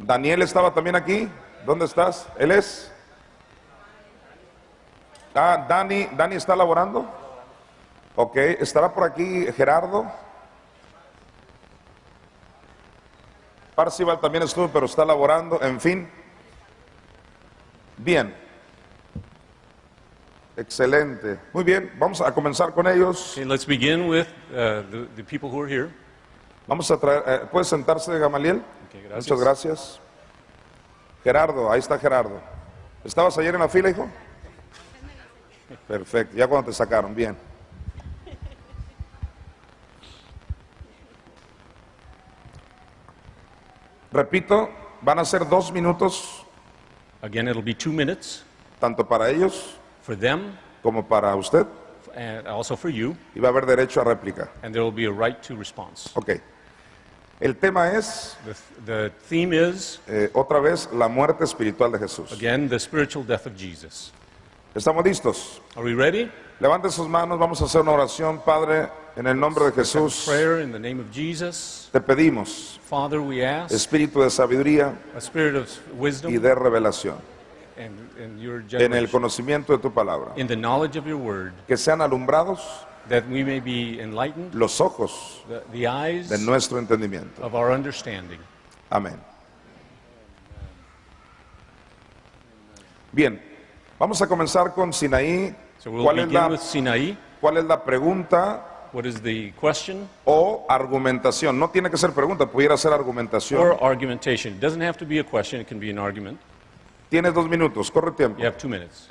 Daniel estaba también aquí. ¿Dónde estás? ¿Él es? Ah, Dani está laborando. Ok, estará por aquí Gerardo. Parcival también estuvo, pero está laborando. En fin. Bien. Excelente. Muy bien, vamos a comenzar con ellos. Okay, let's begin with the people who are here. Vamos a traer, ¿puede sentarse, Gamaliel? Okay, gracias. Muchas gracias. Gerardo, ahí está Gerardo. ¿Estabas ayer en la fila, hijo? Perfecto, ya cuando te sacaron, bien. Repito, van a ser 2 minutos, Again, it'll be 2 minutes tanto para ellos for them como para usted, and also for you, y va a haber derecho a réplica. and there will be a right to response. Ok. El tema es, The theme is, otra vez, la muerte espiritual de Jesús. again, the spiritual death of Jesus. ¿Estamos listos? Are we ready? Levanten sus manos, vamos a hacer una oración. Padre, en el nombre de Jesús, Prayer in the name of Jesus. te pedimos Father, we ask espíritu de sabiduría a spirit of y wisdom de revelación and your en el generation, conocimiento de tu palabra. in the knowledge of your word, Que sean alumbrados that we may be enlightened, los ojos the eyes de nuestro entendimiento. of our understanding. Amén. Bien, vamos a comenzar con Sinaí. So we'll ¿Cuál es begin with Sinai. cuál es la pregunta What is the question o argumentación? No tiene que ser pregunta, pudiera ser argumentación. or argumentation? It doesn't have to be a question, it can be an argument. Tienes 2 minutos, corre tiempo. You have 2 minutes.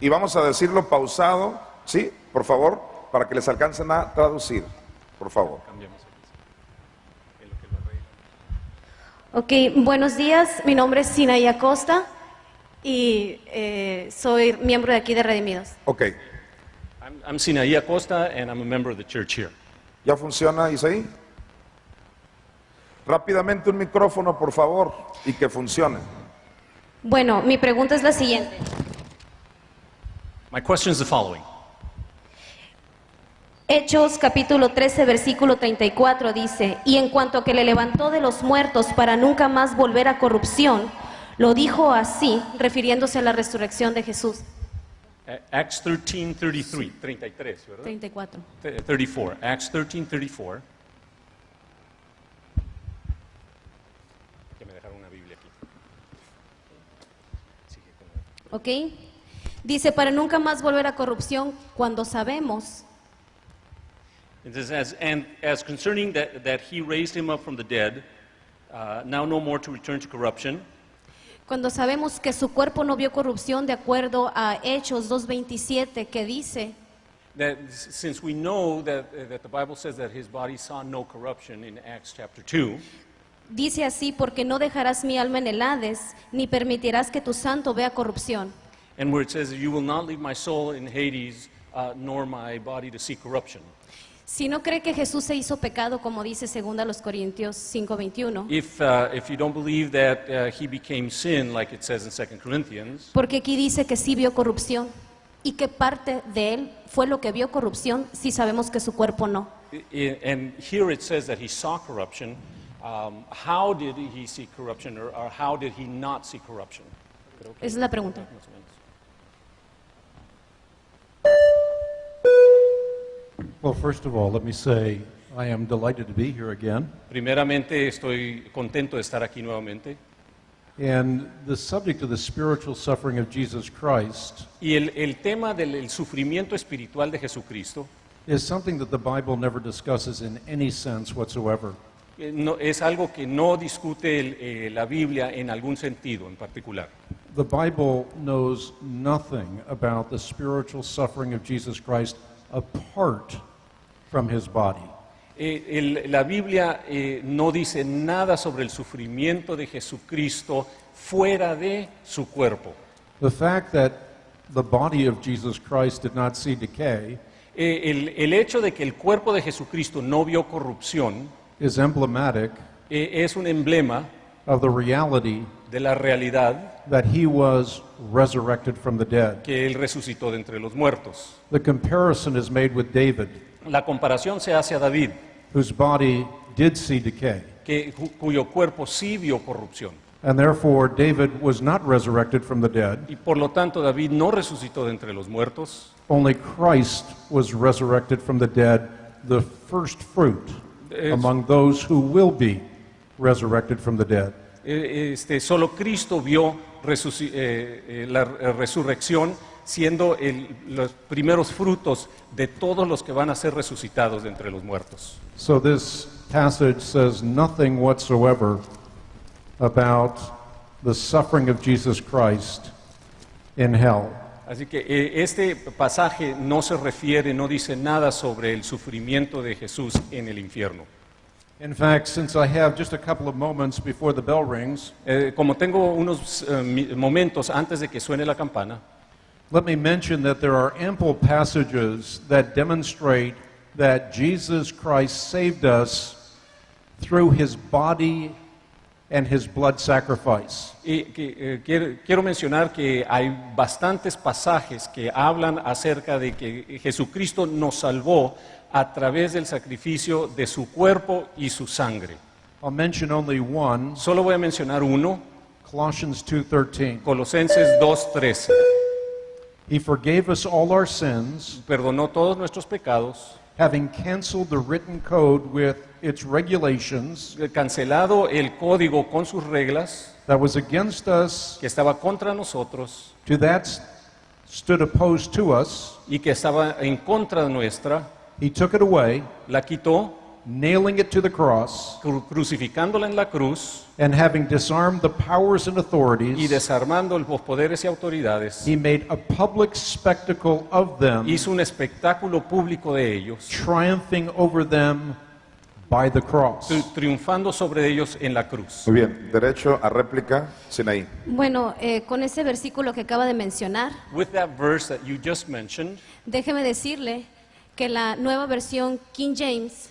Y vamos a decirlo pausado, ¿sí? Por favor, para que les alcancen a traducir, por favor. Ok, buenos días, mi nombre es Sinaí Acosta y soy miembro de aquí de Redimidos. Ok, I'm Sinai Acosta, and I'm a member of the church here. ¿ya funciona Isaí? Rápidamente un micrófono, por favor, y que funcione. Bueno, mi pregunta es la siguiente. My question is the following. Hechos capítulo 13, versículo 34 dice, y en cuanto a que le levantó de los muertos para nunca más volver a corrupción, lo dijo así, refiriéndose a la resurrección de Jesús. Acts 13:33, 33, ¿verdad? 34. 34. Acts 13:34. Que me dejaron una Biblia aquí. Sigue con ¿Ok? Dice, para nunca más volver a corrupción, cuando sabemos It says, as concerning that he raised him up from the dead, now no more to return to corruption. Cuando sabemos que su cuerpo no vio corrupción de acuerdo a Hechos 2:27 que dice, That since we know that the Bible says that his body saw no corruption in Acts chapter 2, dice así, porque no dejarás mi alma en el Hades, ni permitirás que tu santo vea corrupción. and where it says, you will not leave my soul in Hades, nor my body to see corruption. Si no cree que Jesús se hizo pecado, como dice 2 Corintios 5:21, If you don't believe that he became sin, like it says in 2 Corinthians, porque aquí dice que sí vio corrupción, y que parte de él fue lo que vio corrupción, si sabemos que su cuerpo no. and here it says that he saw corruption, how did he see corruption, or how did he not see corruption? Creo que Esa es la pregunta. más o menos. Well, first of all, let me say I am delighted to be here again. Primeramente, estoy contento de estar aquí nuevamente. And the subject of the spiritual suffering of Jesus Christ Y el tema del sufrimiento espiritual de Jesucristo is something that the Bible never discusses in any sense whatsoever. es algo que no discute la Biblia en algún sentido en particular. The Bible knows nothing about the spiritual suffering of Jesus Christ apart from his body. La Biblia no dice nada sobre el sufrimiento de Jesucristo fuera de su cuerpo. The fact that the body of Jesus Christ did not see decay El hecho de que el cuerpo de Jesucristo no vio corrupción is emblematic es un emblema of the reality de la realidad that he was resurrected from the dead. que Él resucitó de entre los muertos. The comparison is made with David, La comparación se hace a David, whose body did see decay. cuyo cuerpo sí vio corrupción. And therefore, David was not resurrected from the dead. Y por lo tanto David no resucitó de entre los muertos. Only Christ was resurrected from the dead, the first fruit among those who will be resurrected from the dead. Solo Cristo vio la resurrección, siendo los primeros frutos de todos los que van a ser resucitados de entre los muertos. So this passage says nothing whatsoever about the suffering of Jesus Christ in hell. Así que este pasaje no se refiere, no dice nada sobre el sufrimiento de Jesús en el infierno. In fact, since I have just a couple of moments before the bell rings, Como tengo unos momentos antes de que suene la campana, let me mention that there are ample passages that demonstrate that Jesus Christ saved us through his body and his blood sacrifice. y quiero mencionar que hay bastantes pasajes que hablan acerca de que Jesucristo nos salvó a través del sacrificio de su cuerpo y su sangre. I'll mention only one, Solo voy a mencionar uno, Colossians 2:13. Colosenses 2:13. He forgave us all our sins, Perdonó todos nuestros pecados, having canceled the written code with its regulations cancelado el código con sus reglas that was against us, que estaba contra nosotros to that stood opposed to us. y que estaba en contra nuestra, He took it away, la quitó, nailing it to the cross, crucificándola en la cruz and having disarmed the powers and y authorities, desarmando los poderes y autoridades. he made a public spectacle of them, Hizo un espectáculo público de ellos, triumphing over them by the cross. triunfando sobre ellos en la cruz. Muy bien, derecho a réplica, Sinaí. Bueno, con ese versículo que acaba de mencionar, With that verse that you just mentioned, déjeme decirle que la nueva versión King James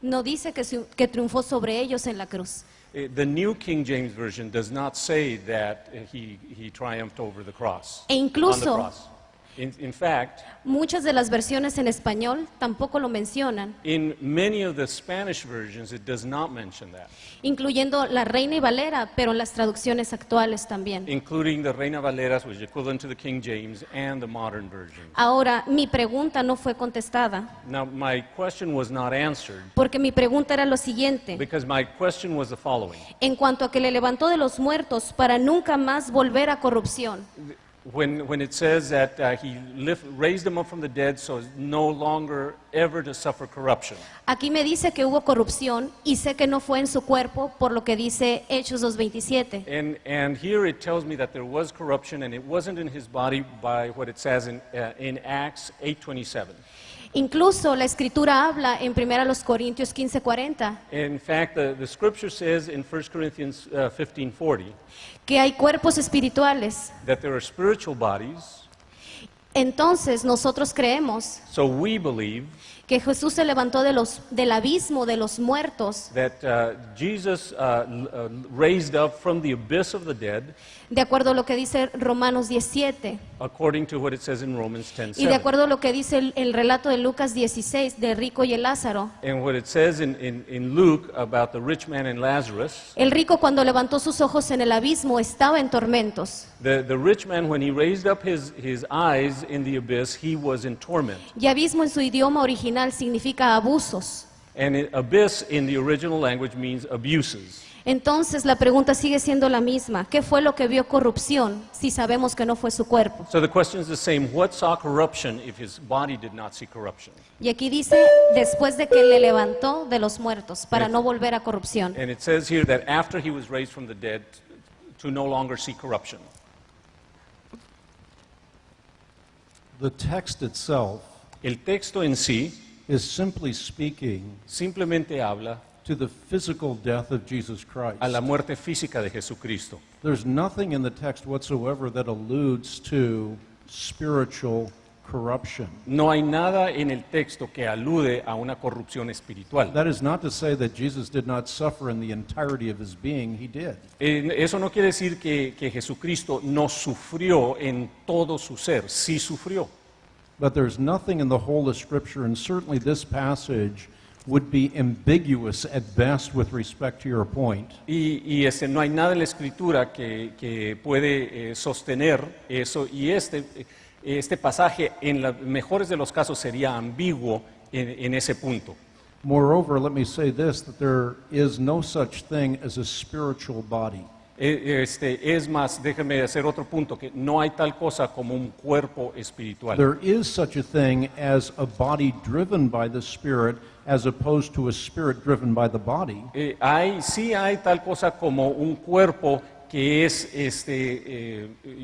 no dice que triunfó sobre ellos en la cruz. the New King James Version does not say that he triumphed over the cross. E incluso- on the cross. In fact, Muchas de las versiones en español tampoco lo mencionan, in many of the Spanish versions, it does not mention that, incluyendo la Reina y Valera, pero en las traducciones actuales también. including the Reina Valera, which is equivalent to the King James, and the modern version. Ahora, mi pregunta no fue contestada, Now, my question was not answered porque mi pregunta era lo siguiente. because my question was the following. En cuanto a que le levantó de los muertos para nunca más volver a corrupción. When it says that he raised them up from the dead so as no longer ever to suffer corruption. Aquí me dice que hubo corrupción y sé que no fue en su cuerpo, por lo que dice Hechos 2:27. And here it tells me that there was corruption and it wasn't in his body by what it says in Acts 8:27. Incluso la escritura habla en 1 Corintios 15:40 In fact, the scripture says in 1 Corinthians 15:40 que hay cuerpos espirituales. that there are spiritual bodies. Entonces nosotros creemos So we believe que Jesús se levantó del abismo de los muertos, that Jesus raised up from the abyss of the dead, de acuerdo a lo que dice Romanos 17, according to what it says in Romans y de 10:7. acuerdo a lo que dice el relato de Lucas 16 de rico y el Lázaro. And what it says in Luke about the rich man and Lazarus, El rico cuando levantó sus ojos en el abismo estaba en tormentos, the rich man, when he raised up his eyes in the abyss, he was in torment. y abismo en su idioma original significa abusos. And abyss in the original language means abuses. Entonces la pregunta sigue siendo la misma. ¿Qué fue lo que vio corrupción si sabemos que no fue su cuerpo? So the question is the same. What saw corruption if his body did not see corruption? Y aquí dice, después de que le levantó de los muertos para no volver a corrupción. And it says here that after he was raised from the dead to no longer see corruption. The text itself El texto en sí is simply speaking simplemente habla to the physical death of Jesus Christ. a la muerte física de Jesucristo. There's nothing in the text whatsoever that alludes to spiritual corruption. No hay nada en el texto que alude a una corrupción espiritual. That is not to say that Jesus did not suffer in the entirety of his being. He did. Eso no quiere decir que Jesucristo no sufrió en todo su ser, sí sufrió. But there's nothing in the whole of Scripture, and certainly this passage, would be ambiguous at best with respect to your point. No hay nada en la Escritura que puede sostener eso, y este pasaje, en los mejores de los casos, sería ambiguo en ese punto. Moreover, let me say this, that there is no such thing as a spiritual body. Es más, déjenme hacer otro punto, que no hay tal cosa como un cuerpo espiritual. There is such a thing as a body driven by the Spirit as opposed to a spirit driven by the body. Sí hay tal cosa como un cuerpo que es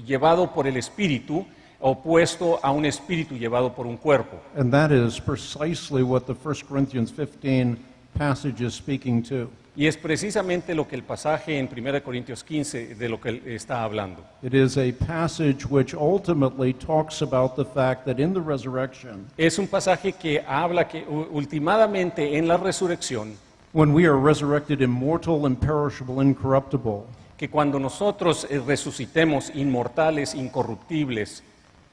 llevado por el espíritu, opuesto a un espíritu llevado por un cuerpo. And that is precisely what the 1 Corinthians 15 passage is speaking to. Y es precisamente lo que el pasaje en 1 Corintios 15 de lo que él está hablando. It is a passage which ultimately talks about the fact that in the resurrection, Es un pasaje que habla que ultimadamente en la resurrección, when we are resurrected immortal, imperishable, incorruptible, que cuando nosotros resucitemos inmortales, incorruptibles,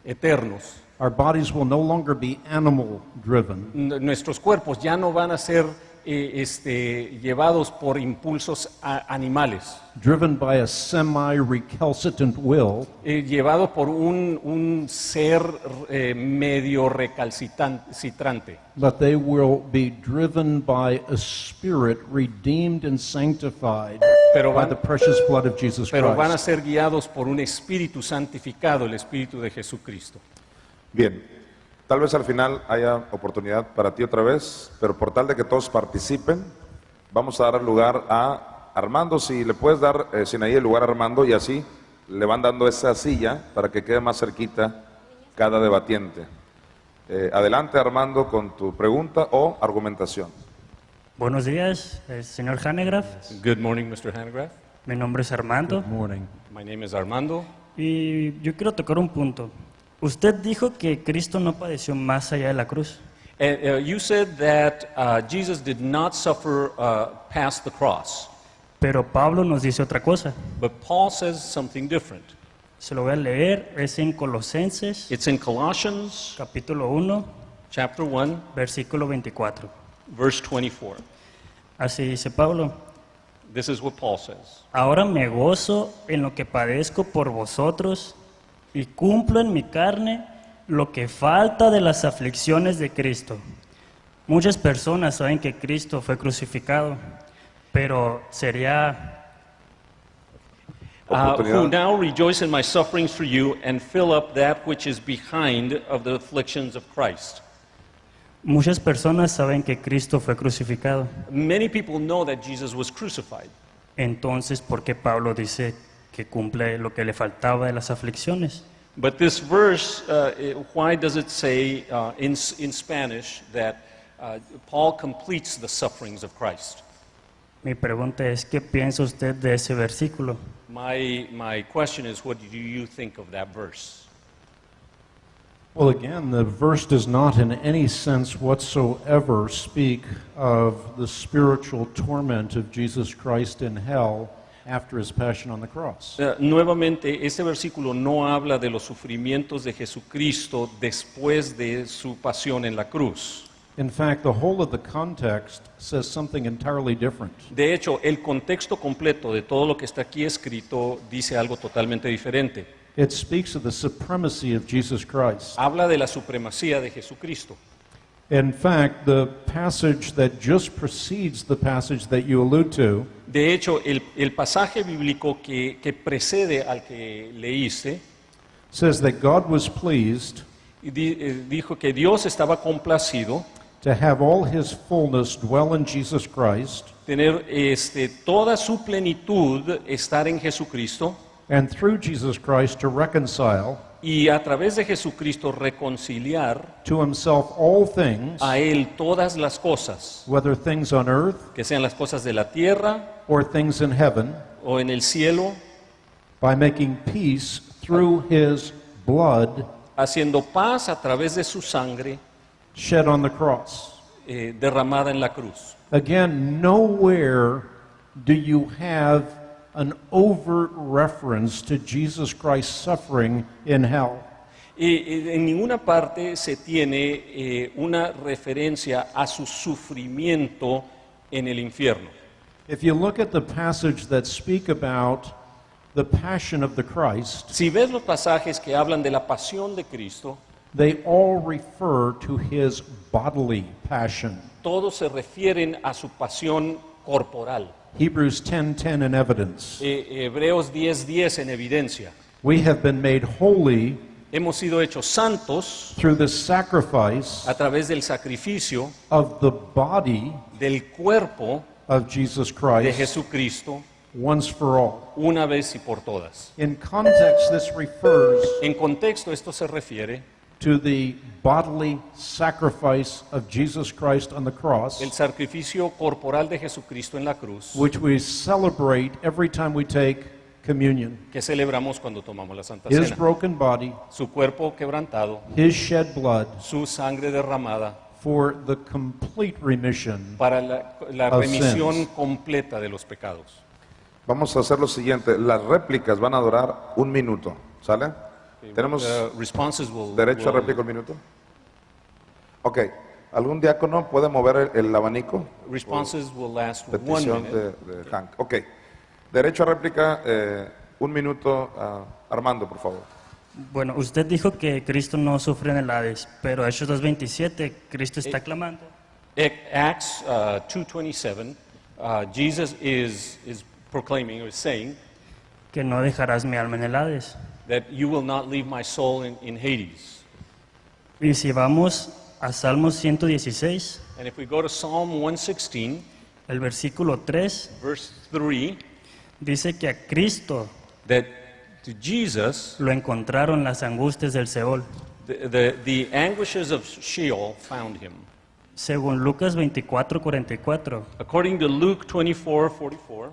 eternos, our bodies will no longer be animal driven. Nuestros cuerpos ya no van a ser llevados por impulsos animales, Driven by a semi-recalcitrant will, llevados por un ser medio recalcitrante, but they will be driven by a spirit redeemed and sanctified Pero by van- the precious blood of Jesus pero van a Christ. ser guiados por un espíritu santificado, el espíritu de Jesucristo. Bien, tal vez al final haya oportunidad para ti otra vez, pero por tal de que todos participen, vamos a dar lugar a Armando. Si le puedes dar, Sinaí, el lugar a Armando, y así le van dando esa silla para que quede más cerquita cada debatiente. Adelante, Armando, con tu pregunta o argumentación. Buenos días, señor Hanegraaff. Good morning, Mr. Hanegraaff. Mi nombre es Armando Good morning. My name is Armando. y yo quiero tocar un punto. Usted dijo que Cristo no padeció más allá de la cruz. You said that Jesus did not suffer past the cross, Pero Pablo nos dice otra cosa. but Paul says something different. Se lo voy a leer, es en Colosenses, It's in Colossians capítulo 1, chapter 1, versículo 24. verse 24. Así dice Pablo: This is what Paul says. Ahora me gozo en lo que padezco por vosotros y cumplo en mi carne lo que falta de las aflicciones de Cristo. Muchas personas saben que Cristo fue crucificado, pero sería Who Oportunidad. now rejoice in my sufferings for you and fill up that which is behind of the afflictions of Christ. Muchas personas saben que Cristo fue crucificado. Many people know that Jesus was crucified. Entonces, ¿por qué Pablo dice que cumple lo que le faltaba de las aflicciones? But this verse, why does it say in Spanish that Paul completes the sufferings of Christ? Mi pregunta es, ¿qué piensa usted de ese versículo? My question is, what do you think of that verse? Well, again, the verse does not in any sense whatsoever speak of the spiritual torment of Jesus Christ in hell after his passion on the cross. Nuevamente, este versículo no habla de los sufrimientos de Jesucristo después de su pasión en la cruz. In fact, the whole of the context says something entirely different. De hecho, el contexto completo de todo lo que está aquí escrito dice algo totalmente diferente. It speaks of the supremacy of Jesus Christ. Habla de la supremacía de Jesucristo. In fact, the passage that just precedes the passage that you allude to De hecho, el pasaje bíblico que precede al que leíste says that God was pleased dijo que Dios estaba complacido to have all his fullness dwell in Jesus Christ, tener toda su plenitud estar en Jesucristo and through Jesus Christ to reconcile y a través de Jesucristo reconciliar to himself all things, a Él todas las cosas, whether things on earth que sean las cosas de la tierra or things in heaven, o en el cielo, by making peace through his blood haciendo paz a través de su sangre shed on the cross. derramada en la cruz. Again, nowhere do you have an overt reference to Jesus Christ's suffering in hell. En ninguna parte se tiene una referencia a su sufrimiento en el infierno. If you look at the passage that speak about the passion of the Christ, Si ves los pasajes que hablan de la pasión de Cristo, they all refer to his bodily passion. todos se refieren a su pasión corporal. Hebrews 10:10 in evidence. Hebreos 10:10 en evidencia. We have been made holy Hemos sido hechos santos through the sacrifice a través del sacrificio of the body del cuerpo of Jesus de Christ Jesucristo once for all. una vez y por todas. In context, this refers En contexto, esto se refiere to the bodily sacrifice of Jesus Christ on the cross, el sacrificio corporal de Jesucristo en la cruz, which we celebrate every time we take communion. que celebramos cuando tomamos la Santa His Cena. broken body, Su cuerpo quebrantado, his shed blood su sangre derramada for the complete remission. para la Of remisión sins. completa de los pecados. Vamos a hacer lo siguiente, las réplicas van a durar 1 minuto, ¿sale? Tenemos Responses will, derecho a will- réplica 1 minuto. Ok, ¿algún diácono puede mover el abanico? responses will last 1 Petición minute. de Hank. Ok, derecho a réplica 1 minuto. Armando, por favor. Bueno, usted dijo que Cristo no sufre en el Hades, pero Hechos 2:27, Cristo está clamando Acts 2:27, Jesus is proclaiming or saying que no dejarás mi alma en el Hades. that you will not leave my soul in Hades. Y si vamos a Salmos 116, And if we go to Psalm 116, el versículo 3 verse 3, dice que a Cristo that to Jesus, lo encontraron las angustias del Seol. the anguishes of Sheol found him. Según Lucas 24:44, According to Luke 24:44,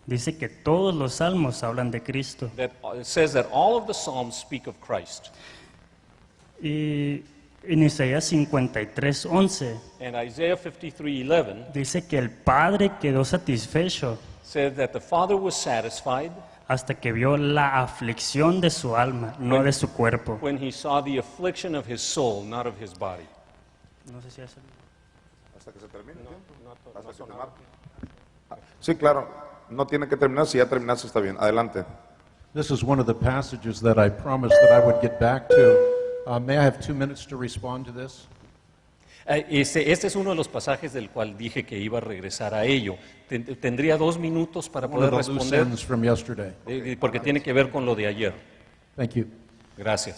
dice que todos los salmos hablan de Cristo. that it says that all of the Psalms speak of Christ. Y en Isaías 53:11 And Isaiah 53:11 dice que el Padre quedó satisfecho said that the Father was satisfied hasta que vio la aflicción de su alma, no de su cuerpo. when he saw the affliction of his soul, not of his body. No sé si eso- Hasta que se termine. Hasta que se marque. Sí, claro. No tiene que terminar. Si ya terminaste, está bien. Adelante. This is one of the passages that I promised that I would get back to. May I have 2 minutes to respond to this? Este es uno de los pasajes del cual dije que iba a regresar a ello. Tendría 2 minutos para One poder of the loose responder, ends from yesterday. porque tiene que ver con lo de ayer. Thank you. Gracias.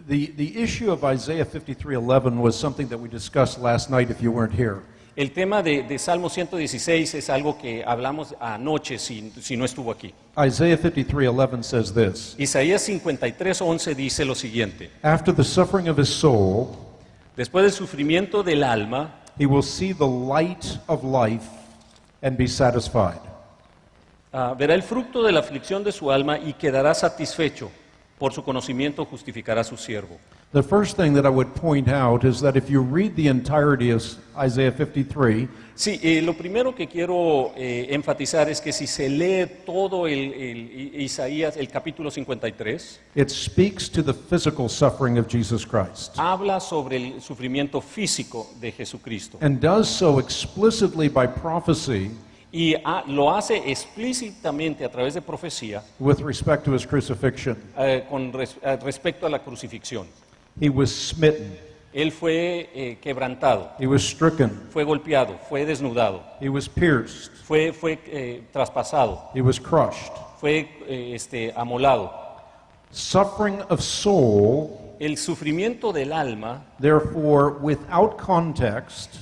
The issue of Isaiah 53:11 was something that we discussed last night if you weren't here. El tema de Salmo 116 es algo que hablamos anoche si no estuvo aquí. Isaiah 53:11 says this, Isaías 53:11 dice lo siguiente: after the suffering of his soul, después del sufrimiento del alma, he will see the light of life and be satisfied. verá el fruto de la aflicción de su alma y quedará satisfecho. Por su conocimiento justificará a su siervo. The first thing that I would point out is that if you read the entirety of Isaiah 53, Sí, lo primero que quiero enfatizar es que si se lee todo el Isaías, el capítulo 53, it speaks to the physical suffering of Jesus Christ habla sobre el sufrimiento físico de Jesucristo and does so explicitly by prophecy y lo hace explícitamente a través de profecía with respect to his crucifixion. respecto a la crucifixión. He was smitten, Él fue quebrantado, he was stricken, fue golpeado, fue desnudado, he was pierced, fue traspasado, he was crushed. fue amolado. Suffering of soul, El sufrimiento del alma, therefore, without context,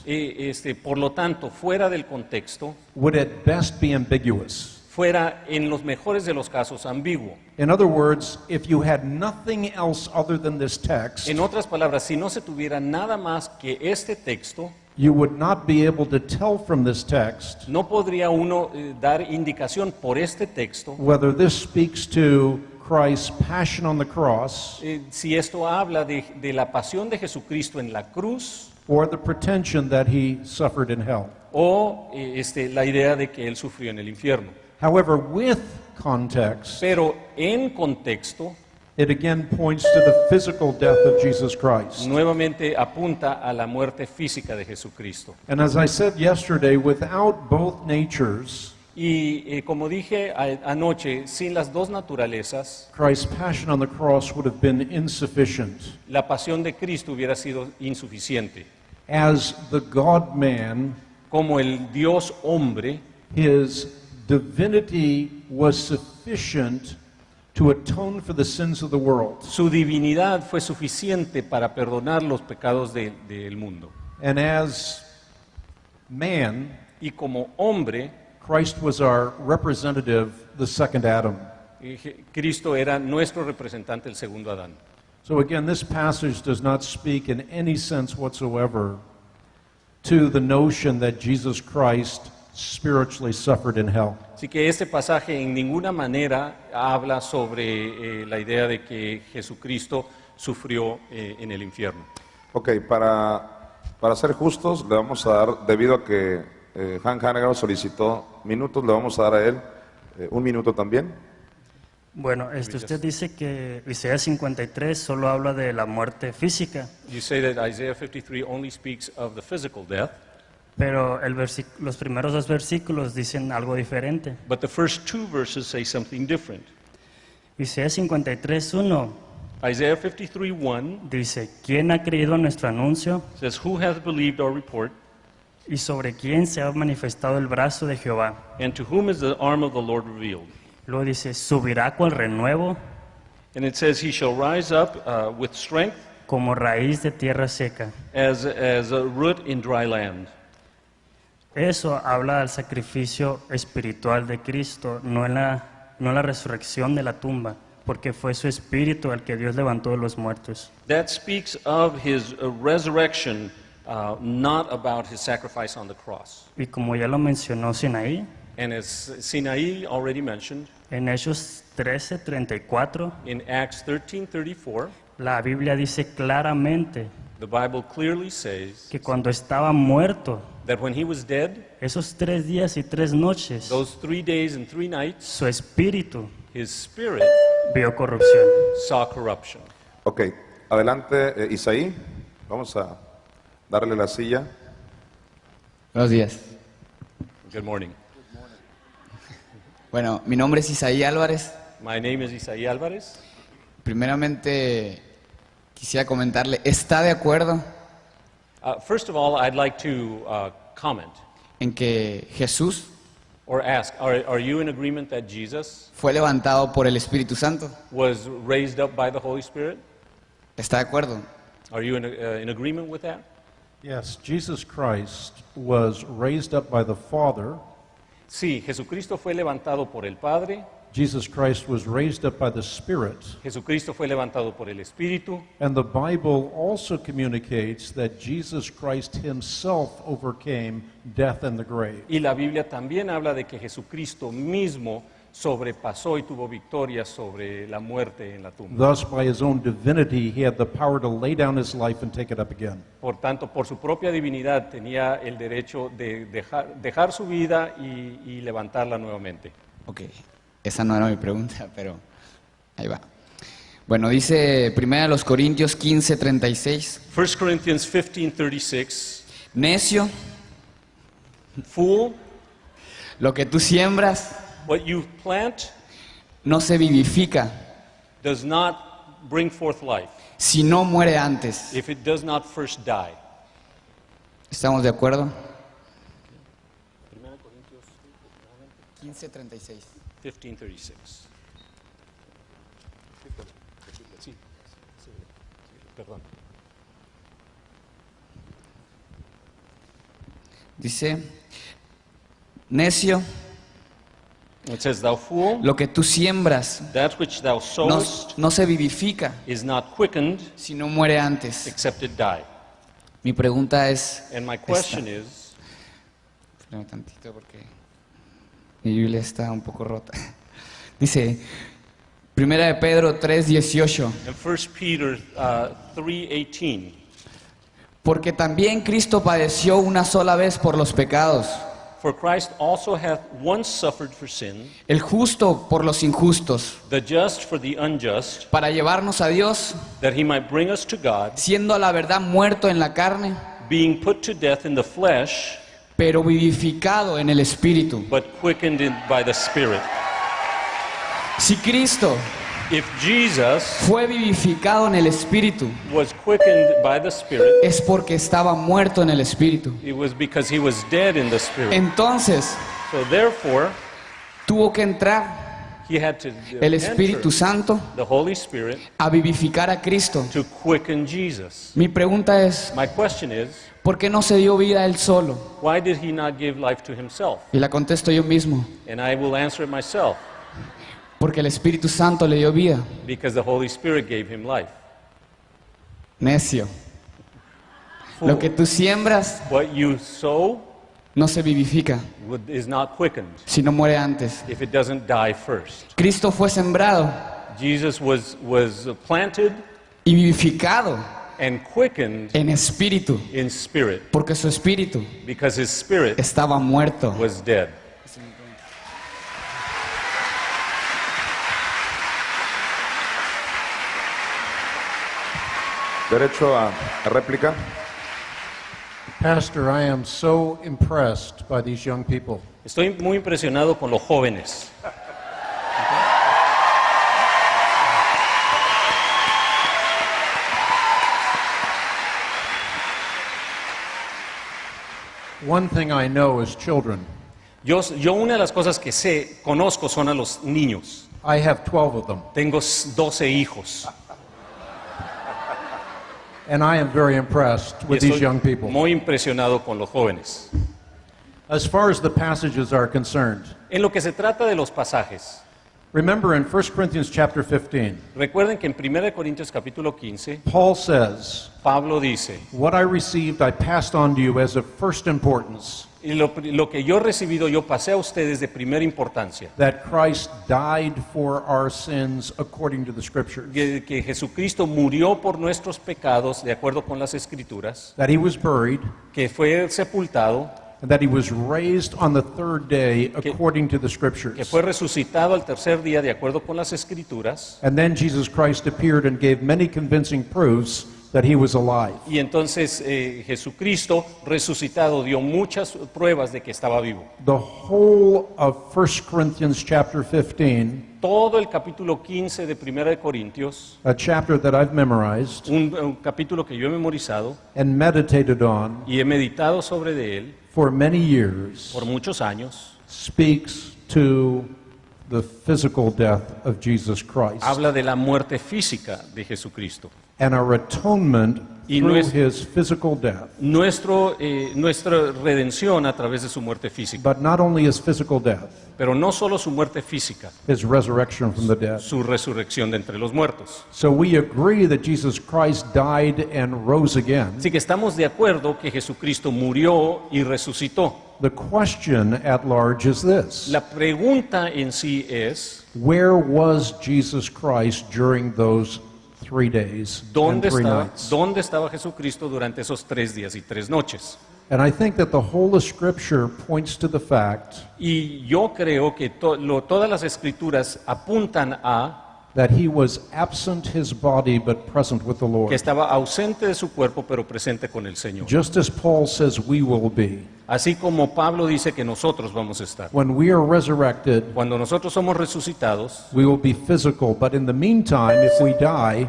por lo tanto, fuera del contexto, would at best be ambiguous. fuera en los mejores de los casos ambiguo. In other words, if you had nothing else other than this text, En otras palabras, si no se tuviera nada más que este texto, you would not be able to tell from this text no podría uno dar indicación por este texto whether this speaks to Christ's passion on the cross si esto habla de la pasión de Jesucristo en la cruz or the pretension that he suffered in hell. o la idea de que él sufrió en el infierno. However, with context, Pero en contexto, it again points to the physical death of Jesus Christ. nuevamente apunta a la muerte física de Jesucristo. And as I said yesterday, without both natures, Y como dije anoche, sin las dos naturalezas, Christ's passion on the cross would have been insufficient. la pasión de Cristo hubiera sido insuficiente. As the God-man, Como el Dios hombre, his divinity was sufficient to atone for the sins of the world. su divinidad fue suficiente para perdonar los pecados del mundo. And as man, Y como hombre, Christ was our representative, the second Adam. Cristo era nuestro representante, el segundo Adán. So again, this passage does not speak in any sense whatsoever to the notion that Jesus Christ spiritually suffered in hell. Así que este pasaje en ninguna manera habla sobre la idea de que Jesucristo sufrió en el infierno. Ok, para ser justos, le vamos a dar, debido a que Hank Hanegraaff solicitó minutos, le vamos a dar a él 1 minuto también. Bueno, usted dice que Isaías 53 solo habla de la muerte física, You say that Isaiah 53 only speaks of the physical death, pero los primeros 2 versículos dicen algo diferente. but the first 2 verses say something different. Isaías 53:1 Isaiah 53:1 dice, ¿quién ha creído a nuestro anuncio? says, "Who hath believed our report, ¿Y sobre quién se ha manifestado el brazo de Jehová? and to whom is the arm of the Lord revealed?" Luego dice, ¿subirá cual renuevo, And it says, "He shall rise up with strength como raíz de tierra seca"? as a root in dry land." Eso habla del sacrificio espiritual de Cristo, no en la resurrección de la tumba, porque fue su espíritu el que Dios levantó de los muertos. That speaks of his resurrection, not about his sacrifice on the cross. Y como ya lo mencionó Sinaí, And as Sinai already mentioned, en Hechos 13:34, in Acts 13:34, la Biblia dice claramente the Bible clearly says que cuando estaba muerto, that when he was dead, esos 3 días y 3 noches, those 3 days and 3 nights, su espíritu his spirit vio corrupción. saw corruption. Ok, adelante Isaí, vamos a darle la silla. Buenos días. Good morning. Bueno, mi nombre es Isaí Álvarez. My name is Isaí Álvarez. Primeramente quisiera comentarle, ¿está de acuerdo First of all, I'd like to comment en que Jesús or ask, are you in agreement that Jesus fue levantado por el Espíritu Santo? was raised up by the Holy Spirit? ¿Está de acuerdo? Are you in agreement with that? Yes, Jesus Christ was raised up by the Father. Sí, Jesucristo fue levantado por el Padre, Jesus Christ was raised up by the Spirit. Jesucristo fue levantado por el Espíritu, And the Bible also communicates that Jesus Christ himself overcame death and the grave. y la Biblia también habla de que Jesucristo mismo sobrepasó y tuvo victoria sobre la muerte en la tumba. Thus, by his own divinity, he had the power to lay down his life and take it up again. Por tanto, por su propia divinidad tenía el derecho de dejar su vida y levantarla nuevamente. Ok, esa no era mi pregunta, pero ahí va. Bueno, dice 1 Corintios 15:36, 1 Corinthians 15:36, necio, Fool, lo que tú siembras what you plant no se vivifica does not bring forth life si no muere antes. if it does not first die. ¿Estamos de acuerdo? 15:36. 15:36. Sí, perdón. Dice, necio, It says, "Thou fool, lo que tú siembras that which thou no, sowest no se vivifica is not quickened si no muere antes. except it die." Mi pregunta es, And my question is, espérame tantito porque mi Biblia está un poco rota. Dice, 1 de Pedro 3:18, in 1 Peter 3:18, porque también Cristo padeció una sola vez por los pecados, For Christ also hath once suffered for sin, el justo por los injustos, the just for the unjust, para llevarnos a Dios, that he might bring us to God, siendo a la verdad muerto en la carne, being put to death in the flesh, pero vivificado en el Espíritu. but quickened by the Spirit. Si Cristo If Jesus fue vivificado en el Espíritu, was quickened by the Spirit, es porque estaba muerto en el Espíritu. it was because he was dead in the Spirit. Entonces, So therefore, tuvo que entrar he had to el Espíritu enter Santo the Holy Spirit a vivificar a Cristo. to quicken Jesus. Mi pregunta es, My question is, ¿por qué no se dio vida él solo? why did he not give life to himself? Y la contesto yo mismo, And I will answer it myself, porque el Espíritu Santo le dio vida. because the Holy Spirit gave him life. Necio. Lo que tú siembras What you sow no se vivifica, is not quickened si no muere antes. if it doesn't die first. Cristo fue sembrado Jesus was planted y vivificado and quickened en espíritu, in spirit, porque su espíritu because his spirit estaba muerto. was dead. Derecho a réplica. Pastor, I am so impressed by these young people. Estoy muy impresionado con los jóvenes. One thing I know is children. Yo una de las cosas que conozco son a los niños. I have 12 of them, Tengo 12 hijos. and I am very impressed Y with these estoy young people. muy impresionado con los jóvenes. As far as the passages are concerned, En lo que se trata de los pasajes, remember in 1 Corinthians chapter 15, recuerden que en 1 Corintios capítulo 15, Paul says, Pablo dice, "What I received I passed on to you as of first importance, y lo que yo he recibido yo pasé a ustedes de primera importancia, that Christ died for our sins according to the Scriptures, que Jesucristo murió por nuestros pecados de acuerdo con las Escrituras, that he was buried, que fue sepultado, and that he was raised on the third day Que- according to the que Scriptures." fue resucitado al tercer día de acuerdo con las Escrituras, And then Jesus Christ appeared and gave many convincing proofs that he was alive. y entonces Jesucristo resucitado dio muchas pruebas de que estaba vivo. The whole of 1 Corinthians chapter 15, Todo el capítulo 15 de 1 de Corintios, a chapter that I've memorized un capítulo que yo he memorizado and meditated on y he meditado sobre de él for many years, por muchos años, speaks to the physical death of Jesus Christ habla de la muerte física de Jesucristo. and our atonement Y through nues- his physical death. Nuestra redención a través de su muerte física. But not only his physical death, Pero no solo su muerte física, his resurrection from the dead. su resurrección de entre los muertos. So we agree that Jesus Christ died and rose again. Así que estamos de acuerdo que Jesucristo murió y resucitó. The question at large is this: La pregunta en sí es, where was Jesus Christ during those 3 days and ¿dónde 3 estaba, nights? ¿dónde estaba Jesucristo durante esos 3 días y 3 noches? And I think that the whole of Scripture points to the fact Y yo creo que todas las escrituras apuntan a that he was absent his body but present with the que Lord. estaba ausente de su cuerpo pero presente con el Señor. Just as Paul says we will be. Así como Pablo dice que nosotros vamos a estar. When we are resurrected, Cuando nosotros somos resucitados, we will be physical, but in the meantime, if we die,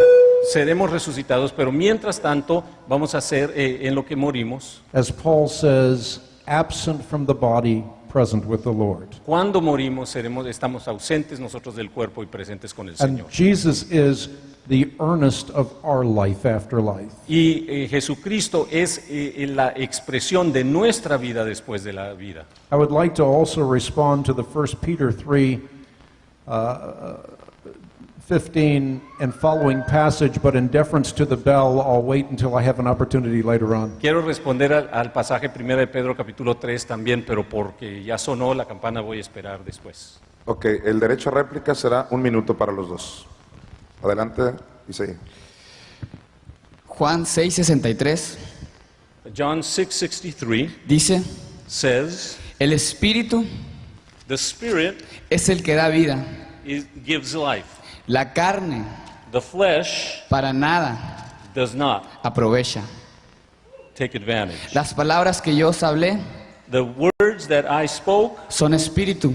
seremos resucitados, pero mientras tanto vamos a ser en lo que morimos. as Paul says, absent from the body, present with the Lord. Cuando morimos estamos ausentes nosotros del cuerpo y presentes con el And Señor. Jesus is the earnest of our life after life. Y Jesucristo es la expresión de nuestra vida después de la vida. I would like to also respond to the 1 Peter 3, 15 and following passage, but in deference to the bell, I'll wait until I have an opportunity later on. Quiero responder al pasaje 1 de Pedro capítulo 3 también, pero porque ya sonó la campana voy a esperar después. Ok, el derecho a réplica será 1 minuto para los dos. Adelante, Isaí. Juan 6:63 John 6:63 dice, says, El espíritu The Spirit es el que da vida. gives life. La carne The flesh para nada does not aprovecha. take advantage. Las palabras que yo os hablé The words that I spoke son espíritu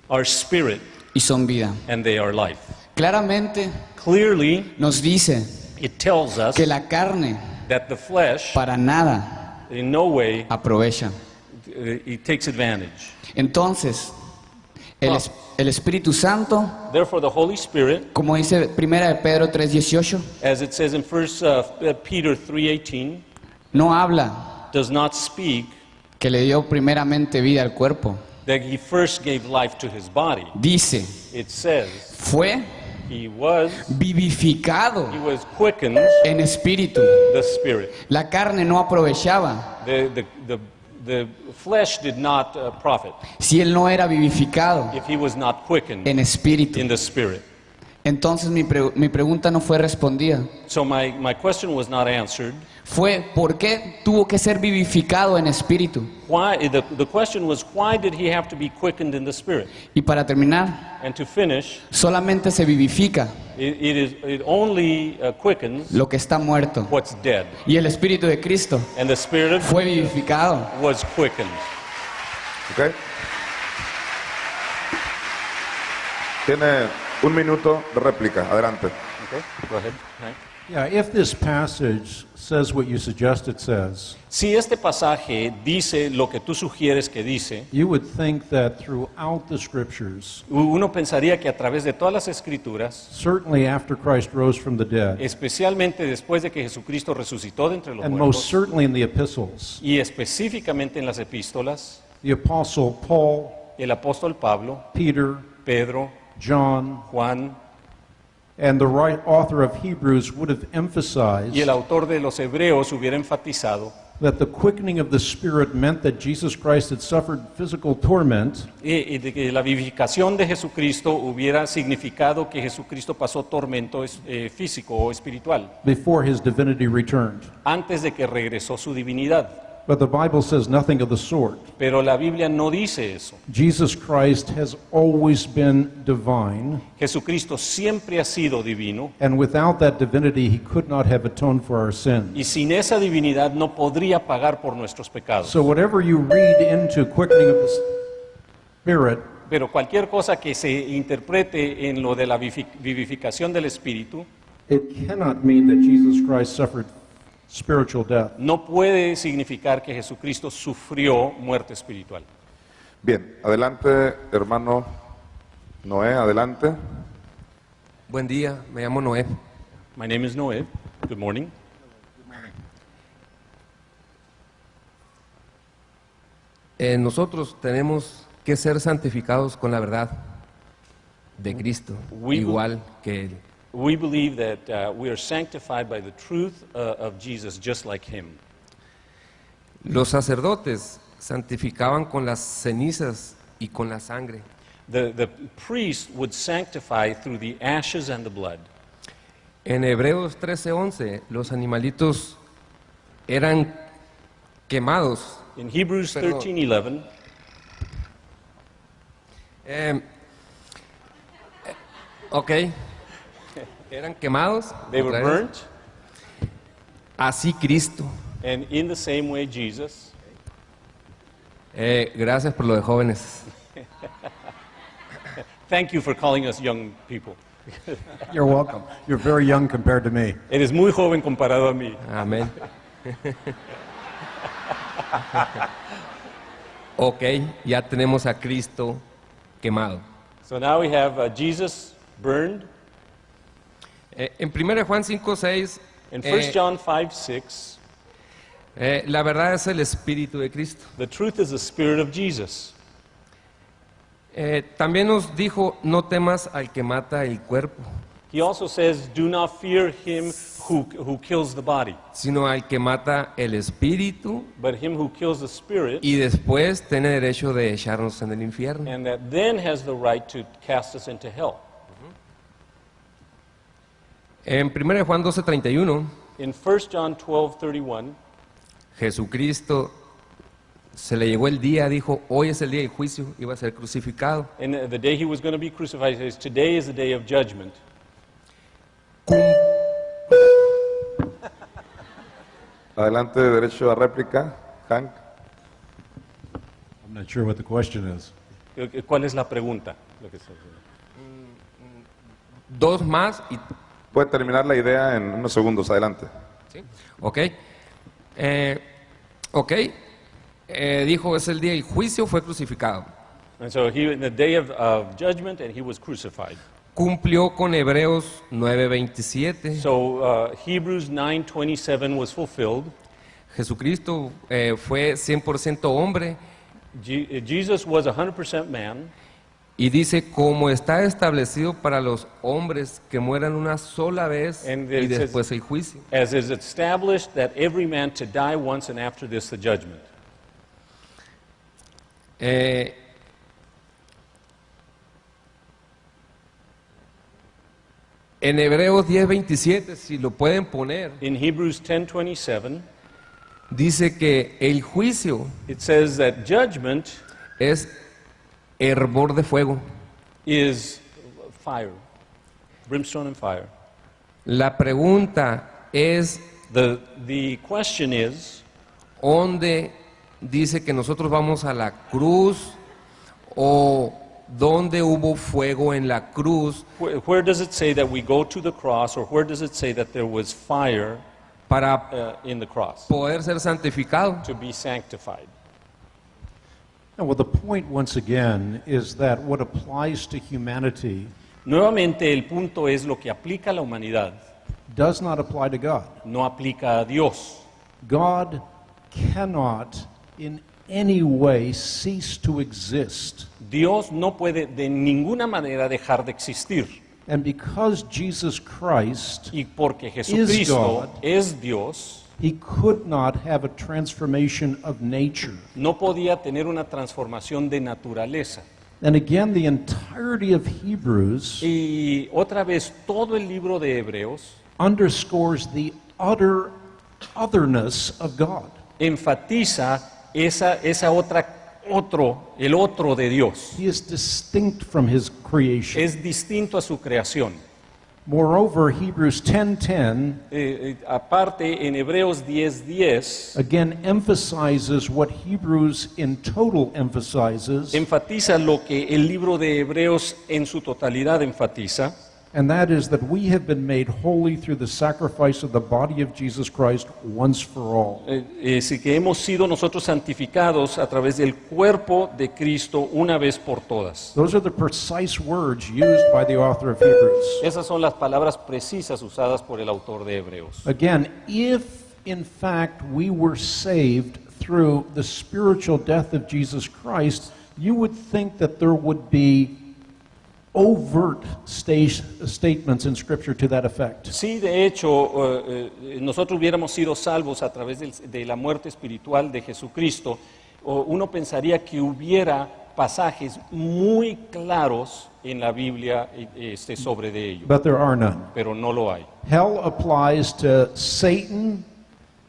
are spirit y son vida. and they are life. Claramente Clearly, nos dice it tells us que la carne that the flesh para nada in no way aprovecha. it takes advantage. Entonces, el Espíritu Santo, Therefore, the Holy Spirit, como dice 1 de Pedro 3:18, as it says in 1 Peter 3:18, no habla does not speak que le dio primeramente vida al cuerpo. that he first gave life to his body. Dice, It says fue he was vivificado quickened en espíritu. the spirit. La carne no aprovechaba The flesh did not profit si él no era vivificado if he was not quickened en espíritu. in the spirit. Entonces mi pregunta no fue respondida. So my question was not answered. Fue, ¿por qué tuvo que ser vivificado en espíritu? Why? The question was, why did he have to be quickened in the spirit? Y para terminar, And to finish, solamente se vivifica it only quickens lo que está muerto. what's dead, Y el espíritu de Cristo and the spirit fue vivificado. was quickened. ¿Ok? Tiene un minuto de réplica. Adelante. Okay, go ahead. Hank. Yeah, if this passage says what you suggest it says, Si este pasaje dice lo que tú sugieres que dice, you would think that throughout the scriptures, uno pensaría que a través de todas las escrituras, certainly after Christ rose from the dead, especialmente después de que Jesucristo resucitó de entre los and most muertos, certainly in the epistles, y específicamente en las epístolas, the apostle Paul, el apóstol Pablo, Peter, Pedro, John, Juan and the author of Hebrews would have y emphasized el autor de los Hebreos hubiera enfatizado that the quickening of the Spirit meant that Jesus Christ had suffered physical torment, y de que la vivificación de Jesucristo hubiera significado que Jesucristo pasó tormento físico o espiritual before his divinity returned. antes de que regresó su divinidad. But the Bible says nothing of the sort. Pero la Biblia no dice eso. Jesus Christ has always been divine, Jesucristo siempre ha sido divino and without that divinity, he could not have atoned for our sins. y sin esa divinidad no podría pagar por nuestros pecados. So whatever you read into quickening of the Spirit, Pero cualquier cosa que se interprete en lo de la vivificación del Espíritu it cannot mean that Jesus Christ suffered spiritual death. no puede significar que Jesucristo sufrió muerte espiritual. Bien, adelante, hermano Noé, adelante. Buen día, me llamo Noé. My name is Noé. Good morning. Nosotros tenemos que ser santificados con la verdad de Cristo, igual que Él. We believe that we are sanctified by the truth of Jesus, just like Him. Los sacerdotes santificaban con las cenizas y con la sangre. The priest would sanctify through the ashes and the blood. En Hebreos 13:11, los animalitos eran quemados. In Hebrews Perdón. 13:11, Ok, eran quemados. they were otra vez. burnt, Así Cristo. and in the same way, Jesus. Gracias por lo de jóvenes. Thank you for calling us young people. You're welcome. You're very young compared to me. Eres muy joven comparado a mí. Amén. Ok, ya tenemos a Cristo quemado. So now we have Jesus burned. En 1 Juan 5:6, In 1 John 5:6, la verdad es el Espíritu de Cristo. the truth is the Spirit of Jesus. También nos dijo, no temas al que mata el cuerpo, He also says, do not fear him who kills the body, sino al que mata el Espíritu but him who kills the spirit, y después tiene derecho de echarnos en el infierno. and that then has the right to cast us into hell. En 1 Juan 12:31, In 1 John 12:31, Jesucristo se le llegó el día, dijo, hoy es el día del juicio, iba a ser crucificado. And the day he was going to be crucified, he says, today is the day of judgment. Adelante, derecho a réplica, Hank. I'm not sure what the question is. ¿Cuál es la pregunta? Lo que está diciendo. Dos más y... Puede terminar la idea en unos segundos, adelante. ¿sí? Ok. Dijo, es el día del juicio, fue crucificado. And so he, in the day of judgment, and he was crucified. Cumplió con Hebreos 9:27. So Hebrews 9:27 was fulfilled. Jesucristo fue 100% hombre Jesus was 100% man, y dice, como está establecido para los hombres que mueran una sola vez And y it says- después el juicio. as is established that every man to die once and after this the judgment. En Hebreos 10:27, si lo pueden poner, In Hebrews 10:27, dice que el juicio it says that judgment es hervor de fuego. is fire, brimstone and fire. La pregunta es, The question is, ¿dónde dice que nosotros vamos a la cruz o dónde hubo fuego en la cruz where does it say that we go to the cross, or where does it say that there was fire para in the cross poder ser santificado? to be sanctified? And well, the point, once again, is that what applies to humanity Nuevamente el punto es lo que aplica a la humanidad, does not apply to God. no aplica a Dios. God cannot in any way cease to exist. Dios no puede de ninguna manera dejar de existir. And because Jesus Christ, Y porque Jesucristo God. es Dios, he could not have a transformation of nature. no podía tener una transformación de naturaleza. And again, the entirety of Hebrews Y otra vez, todo el libro de Hebreos underscores the utter otherness of God. enfatiza el otro de Dios. He is distinct from his creation. Es distinto a su creación. Moreover, Hebrews 10:10 Aparte, en Hebreos 10:10, again emphasizes what Hebrews in total emphasizes, enfatiza lo que el libro de Hebreos en su totalidad enfatiza, and that is that we have been made holy through the sacrifice of the body of Jesus Christ once for all. es que hemos sido nosotros santificados a través del cuerpo de Cristo una vez por todas. Those are the precise words used by the author of Hebrews. Esas son las palabras precisas usadas por el autor de Hebreos. Again, if in fact we were saved through the spiritual death of Jesus Christ, you would think that there would be overt statements in Scripture to that effect. Si de hecho nosotros hubiéramos sido salvos a través de la muerte espiritual de Jesucristo, uno pensaría que hubiera pasajes muy claros en la Biblia sobre de ello, But there are none. pero no lo hay. Hell applies to Satan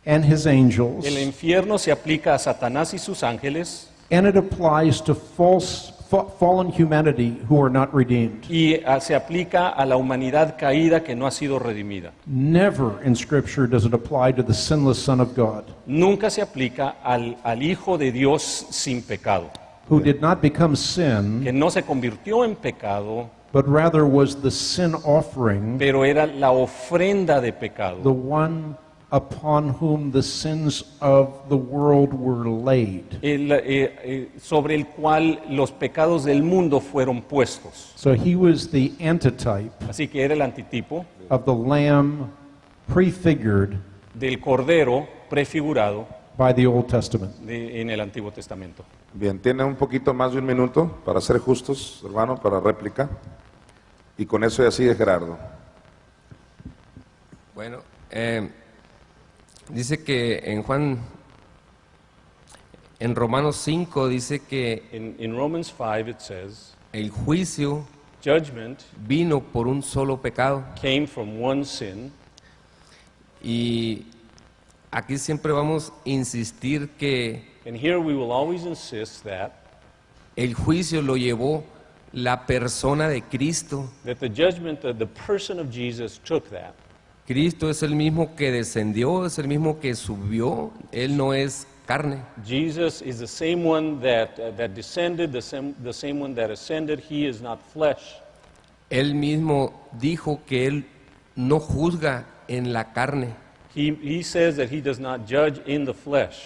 and his angels, El infierno se aplica a Satanás y sus ángeles, and it applies to fallen humanity who are not redeemed. y se aplica a la humanidad caída que no ha sido redimida. Never in Scripture does it apply to the sinless Son of God, Nunca se aplica al Hijo de Dios sin pecado, who did not become sin, que no se convirtió en pecado, but rather was the sin offering, pero era la ofrenda de pecado, the one upon whom the sins of the world were laid. sobre el cual los pecados del mundo fueron puestos. So he was the antitype Así que era el antitipo of the Lamb prefigured del Cordero prefigurado by the Old Testament. en el Antiguo Testamento. Bien, tiene un poquito más de un minuto para ser justos, hermano, para réplica. Y con eso ya sigue Gerardo. Bueno, dice que en Romanos 5 dice que In Romans 5 it says, el juicio judgment vino por un solo pecado came from one sin, y aquí siempre vamos a insistir que And here we will always insist that el juicio lo llevó la persona de Cristo. the judgment of the person of Jesus took that. Cristo es el mismo que descendió, es el mismo que subió, Él no es carne. Jesus is the same one that descended, the same one that ascended. He is not flesh. Él mismo dijo que Él no juzga en la carne. He says that he does not judge in the flesh.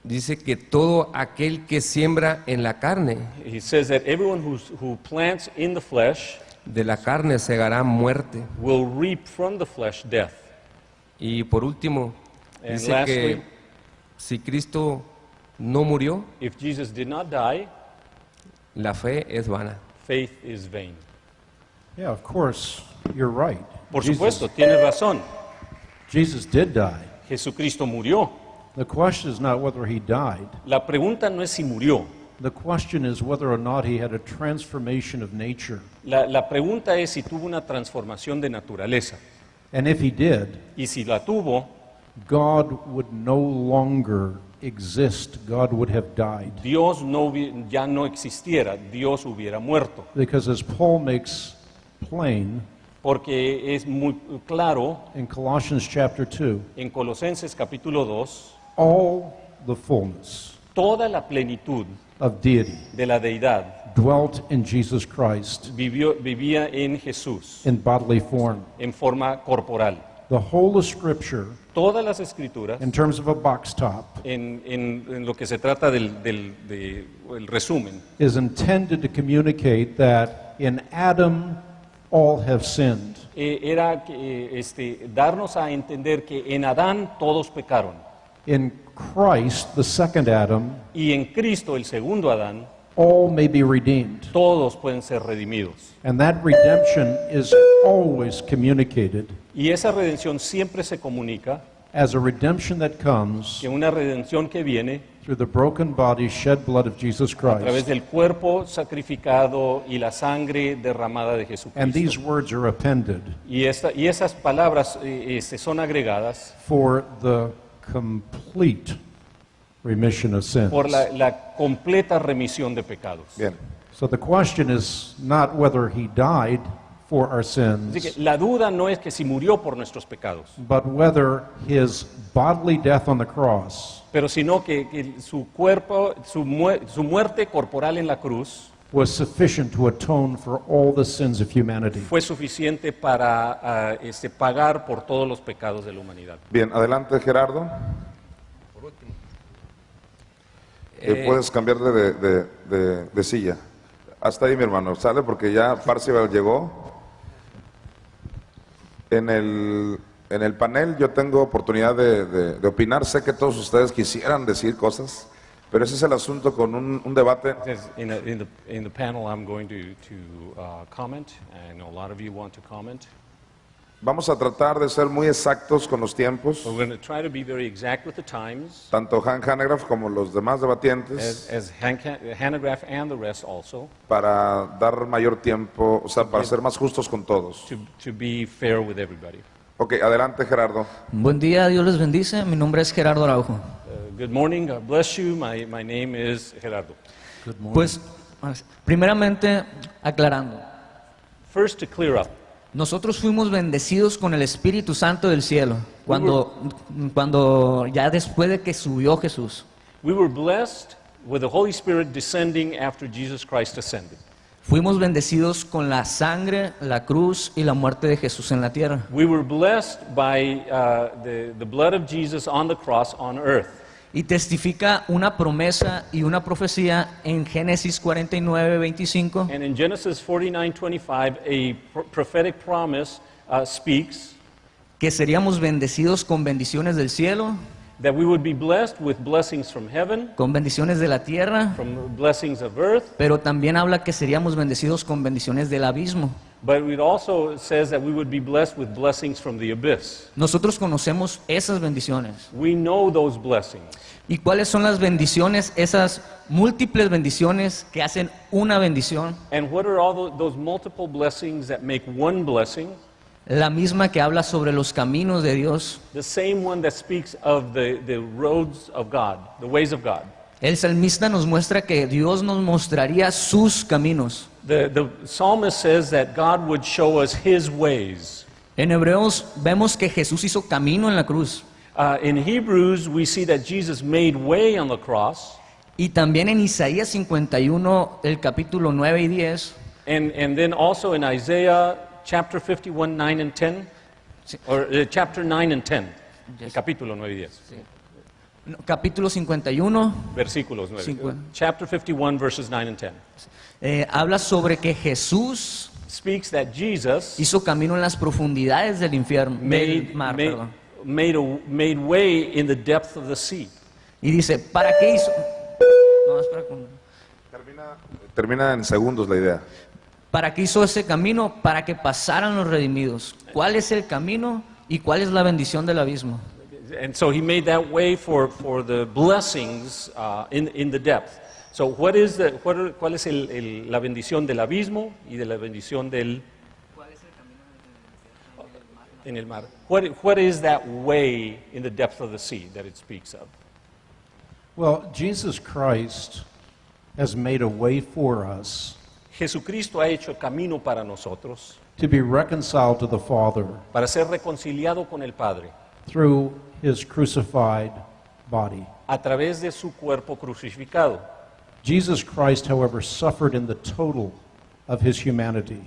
Dice que todo aquel que siembra en la carne, He says that everyone who plants in the flesh de la carne segará muerte. will reap from the flesh death. Y por último, And dice lastly, que si Cristo no murió, if Jesus did not die, la fe es vana. faith is vain. Yeah, of course, you're right. Por supuesto, tienes razón. Jesus did die. Jesucristo murió. The question is not whether he died. La pregunta no es si murió. The question is whether or not he had a transformation of nature. La pregunta es si tuvo una transformación de naturaleza. And if he did, Y si la tuvo, God would no longer exist. God would have died. Dios ya no existiera, Dios hubiera muerto. Because as Paul makes plain Porque es muy claro in Colossians chapter 2, en Colosenses capítulo 2, all the fullness toda la plenitud of deity de la deidad dwelt in Jesus Christ vivía en Jesús, in bodily form. en forma corporal. The whole of Scripture, Todas las escrituras, in terms of a box top, en lo que se trata del resumen, is intended to communicate that in Adam all have sinned. era darnos a entender que en Adán todos pecaron In Christ, the second Adam, y en Cristo, el segundo Adán, all may be redeemed. todos pueden ser redimidos. And that redemption is always communicated Y esa redención siempre se comunica, as a redemption that comes que una redención que viene through the broken body, shed blood of Jesus a través Christ. del cuerpo sacrificado y la sangre derramada de And these Jesucristo. words are appended Y esas palabras son agregadas for the complete remission of sins. por la completa remisión de pecados. Bien. So the question is not whether he died for our Así sins, que la duda no es que si murió por nuestros pecados, but whether his bodily death on the cross pero sino que su cuerpo, su muerte corporal en la cruz was sufficient to atone for all the sins of humanity. fue suficiente para pagar por todos los pecados de la humanidad. Bien, adelante Gerardo. Puedes cambiar de silla. Hasta ahí mi hermano, sale porque ya Parcival llegó. En el panel yo tengo oportunidad de opinar. Sé que todos ustedes quisieran decir cosas, pero ese es el asunto con un debate. In the panel, I'm going to comment. I know a lot of you want to comment. Vamos a tratar de ser muy exactos con los tiempos. We're going to try to be very exact with the times, Tanto Han Hanegraaff como los demás debatientes, as Hanegraaff and the rest also, para dar mayor tiempo, o sea, para ser más justos con todos. to be fair with everybody. Ok, adelante Gerardo. Buen día, Dios les bendice. Mi nombre es Gerardo Araujo. Good morning, God bless you. My name is Gerardo. Pues, primeramente, aclarando, First, to clear up, nosotros fuimos bendecidos con el Espíritu Santo del cielo cuando ya después de que subió Jesús. we were blessed with the Holy Spirit descending after Jesus Christ ascended. Fuimos bendecidos con la sangre, la cruz y la muerte de Jesús en la tierra. We were blessed by the blood of Jesus on the cross on earth. Y testifica una promesa y una profecía en Génesis 49:25 And in Genesis 49:25, a prophetic promise speaks que seríamos bendecidos con bendiciones del cielo, that we would be blessed with blessings from heaven, con bendiciones de la tierra, from blessings of earth, pero también habla que seríamos bendecidos con bendiciones del abismo. but it also says that we would be blessed with blessings from the abyss. Nosotros conocemos esas bendiciones. We know those blessings. ¿Y cuáles son las bendiciones, esas múltiples bendiciones que hacen una bendición? And what are all those multiple blessings that make one blessing? la misma que habla sobre los caminos de Dios. the same one that speaks of the roads of God, the ways of God. El salmista nos muestra que Dios nos mostraría sus caminos. The psalmist says that God would show us his ways. En Hebreos vemos que Jesús hizo camino en la cruz. In Hebrews, we see that Jesus made way on the cross. Y también en Isaías 51, el capítulo 9 y 10, And then also in Isaiah chapter 51, 9 and 10, or chapter 9 and 10, el capítulo 9 y 10, no, capítulo 51, versículos 9. Cincu- Chapter 51, verses 9 and 10. habla sobre que Jesús Speaks that Jesus hizo camino en las profundidades del infierno, del made, mar, made, perdón. made way in the depth of the sea. Y dice, ¿para qué hizo? No, espera, Termina en segundos la idea. ¿Para qué hizo ese camino? Para que pasaran los redimidos. ¿Cuál es el camino y cuál es la bendición del abismo? And so he made that way for the blessings in the depth. So what is ¿cuál es la bendición del abismo y de la bendición del en el mar? What is that way in the depth of the sea that it speaks of? Well, Jesus Christ has made a way for us Jesucristo ha hecho camino para nosotros to be reconciled to the Father para ser reconciliado con el Padre through his crucified body. a través de su cuerpo crucificado. Jesus Christ, however, suffered in the total of his humanity.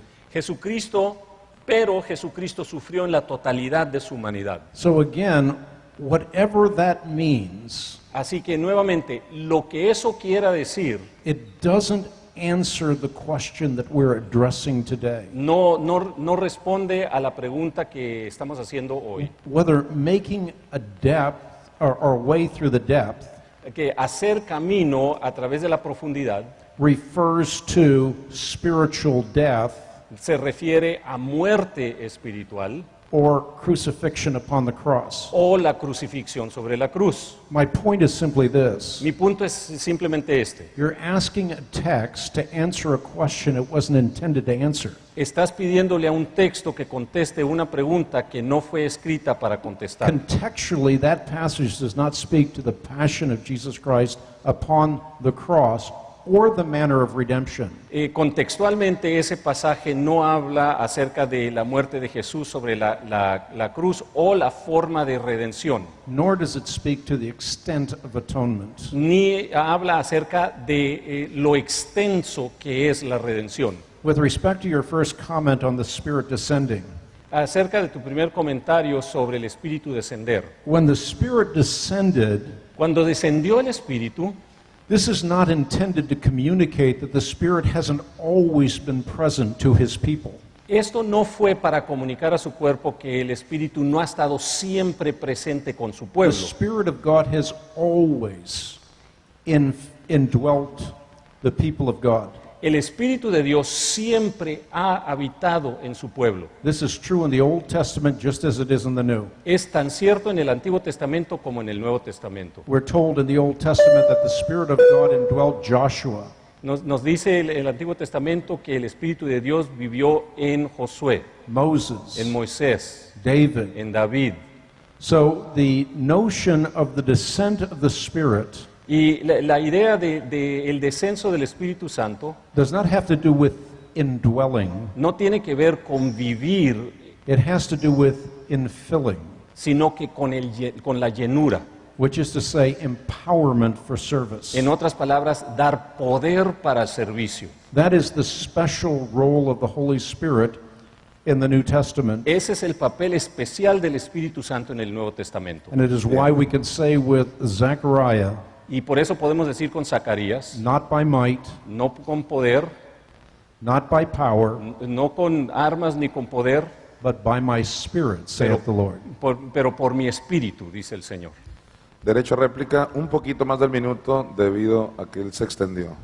Pero Jesucristo sufrió en la totalidad de su humanidad. So again, whatever that means, Así que nuevamente, lo que eso quiera decir, it doesn't answer the question that we're addressing today. no responde a la pregunta que estamos haciendo hoy. Whether making a depth or way through the depth Que hacer camino a través de la profundidad refers to spiritual death se refiere a muerte espiritual or crucifixion upon the cross. o la crucifixión sobre la cruz. My point is simply this. Mi punto es simplemente este. You're asking a text to answer a question it wasn't intended to answer. Estás pidiéndole a un texto que conteste una pregunta que no fue escrita para contestar. Contextually, that passage does not speak to the passion of Jesus Christ upon the cross or the manner of redemption. Contextualmente ese pasaje no habla acerca de la muerte de Jesús sobre la cruz o la forma de redención, Nor does it speak to the extent of atonement. ni habla acerca de lo extenso que es la redención. With respect to your first comment on the Spirit descending, Acerca de tu primer comentario sobre el Espíritu descender. when the Spirit descended, Cuando descendió el Espíritu, this is not intended to communicate that the Spirit hasn't always been present to his people. esto no fue para comunicar a su cuerpo que el Espíritu no ha estado siempre presente con su The pueblo. Spirit of God has always indwelt the people of God. El Espíritu de Dios siempre ha habitado en su pueblo. This is true in the Old Testament just as it is in the New. Es tan cierto en el Antiguo Testamento como en el Nuevo Testamento. We're told in the Old Testament that the Spirit of God indwelt Joshua. Nos dice el Antiguo Testamento que el Espíritu de Dios vivió en Josué, Moses, en Moisés, David. en David. So the notion of the descent of the Spirit Y la idea del descenso del Espíritu Santo does not have to do with indwelling. no tiene que ver con vivir, It has to do with infilling, sino que con la llenura. which is to say empowerment for service. En otras palabras, dar poder para el servicio. That is the special role of the Holy Spirit in the New Testament. Ese es el papel especial del Espíritu Santo en el Nuevo Testamento. And it is why we can say with Zechariah, Y por eso podemos decir con Zacarías, not by might, no con poder, not by power, no con armas ni con poder, but by my Spirit, saith the Lord. pero por mi espíritu, dice el Señor. Derecho a réplica, un poquito más del minuto debido a que él se extendió.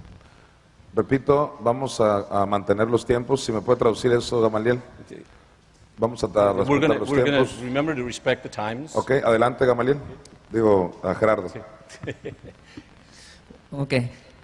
Repito, vamos a mantener los tiempos. Si me puede traducir eso, Gamaliel. Vamos a respetar los tiempos. remember to respect the times. Ok, adelante, Gamaliel. Digo, a Gerardo. Ok.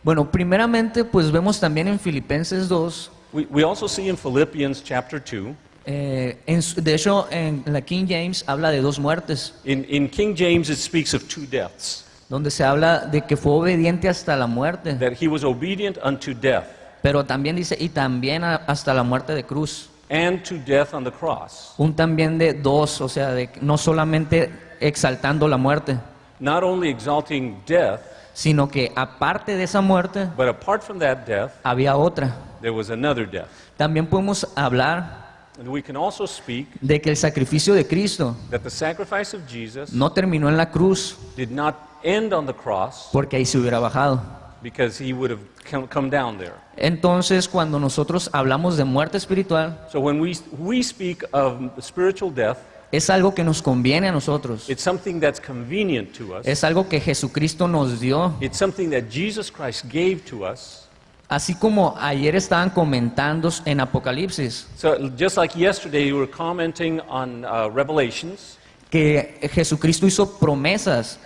Bueno, primeramente, pues vemos también en Filipenses 2 We also see in Philippians chapter 2 De hecho, en la King James habla de 2 muertes, In King James, it speaks of 2 deaths, donde se habla de que fue obediente hasta la muerte, that he was obedient unto death, pero también dice, y también hasta la muerte de cruz. and to death on the cross. Un también de 2, o sea, de no solamente exaltando la muerte, Not only exalting death, sino que aparte de esa muerte but apart from that death, había otra. there was another death. También podemos hablar And we can also speak de que el sacrificio de Cristo that the sacrifice of Jesus no terminó en la cruz, did not end on the cross porque ahí se hubiera bajado. because he would have come down there. Entonces, cuando nosotros hablamos de muerte espiritual, So when we speak of spiritual death, es algo que nos conviene a nosotros. it's something that's convenient to us. Es algo que Jesucristo nos dio. It's something that Jesus Christ gave to us. Así como ayer estaban comentando en Apocalipsis, So just like yesterday, you were commenting on Revelations, que Jesucristo hizo promesas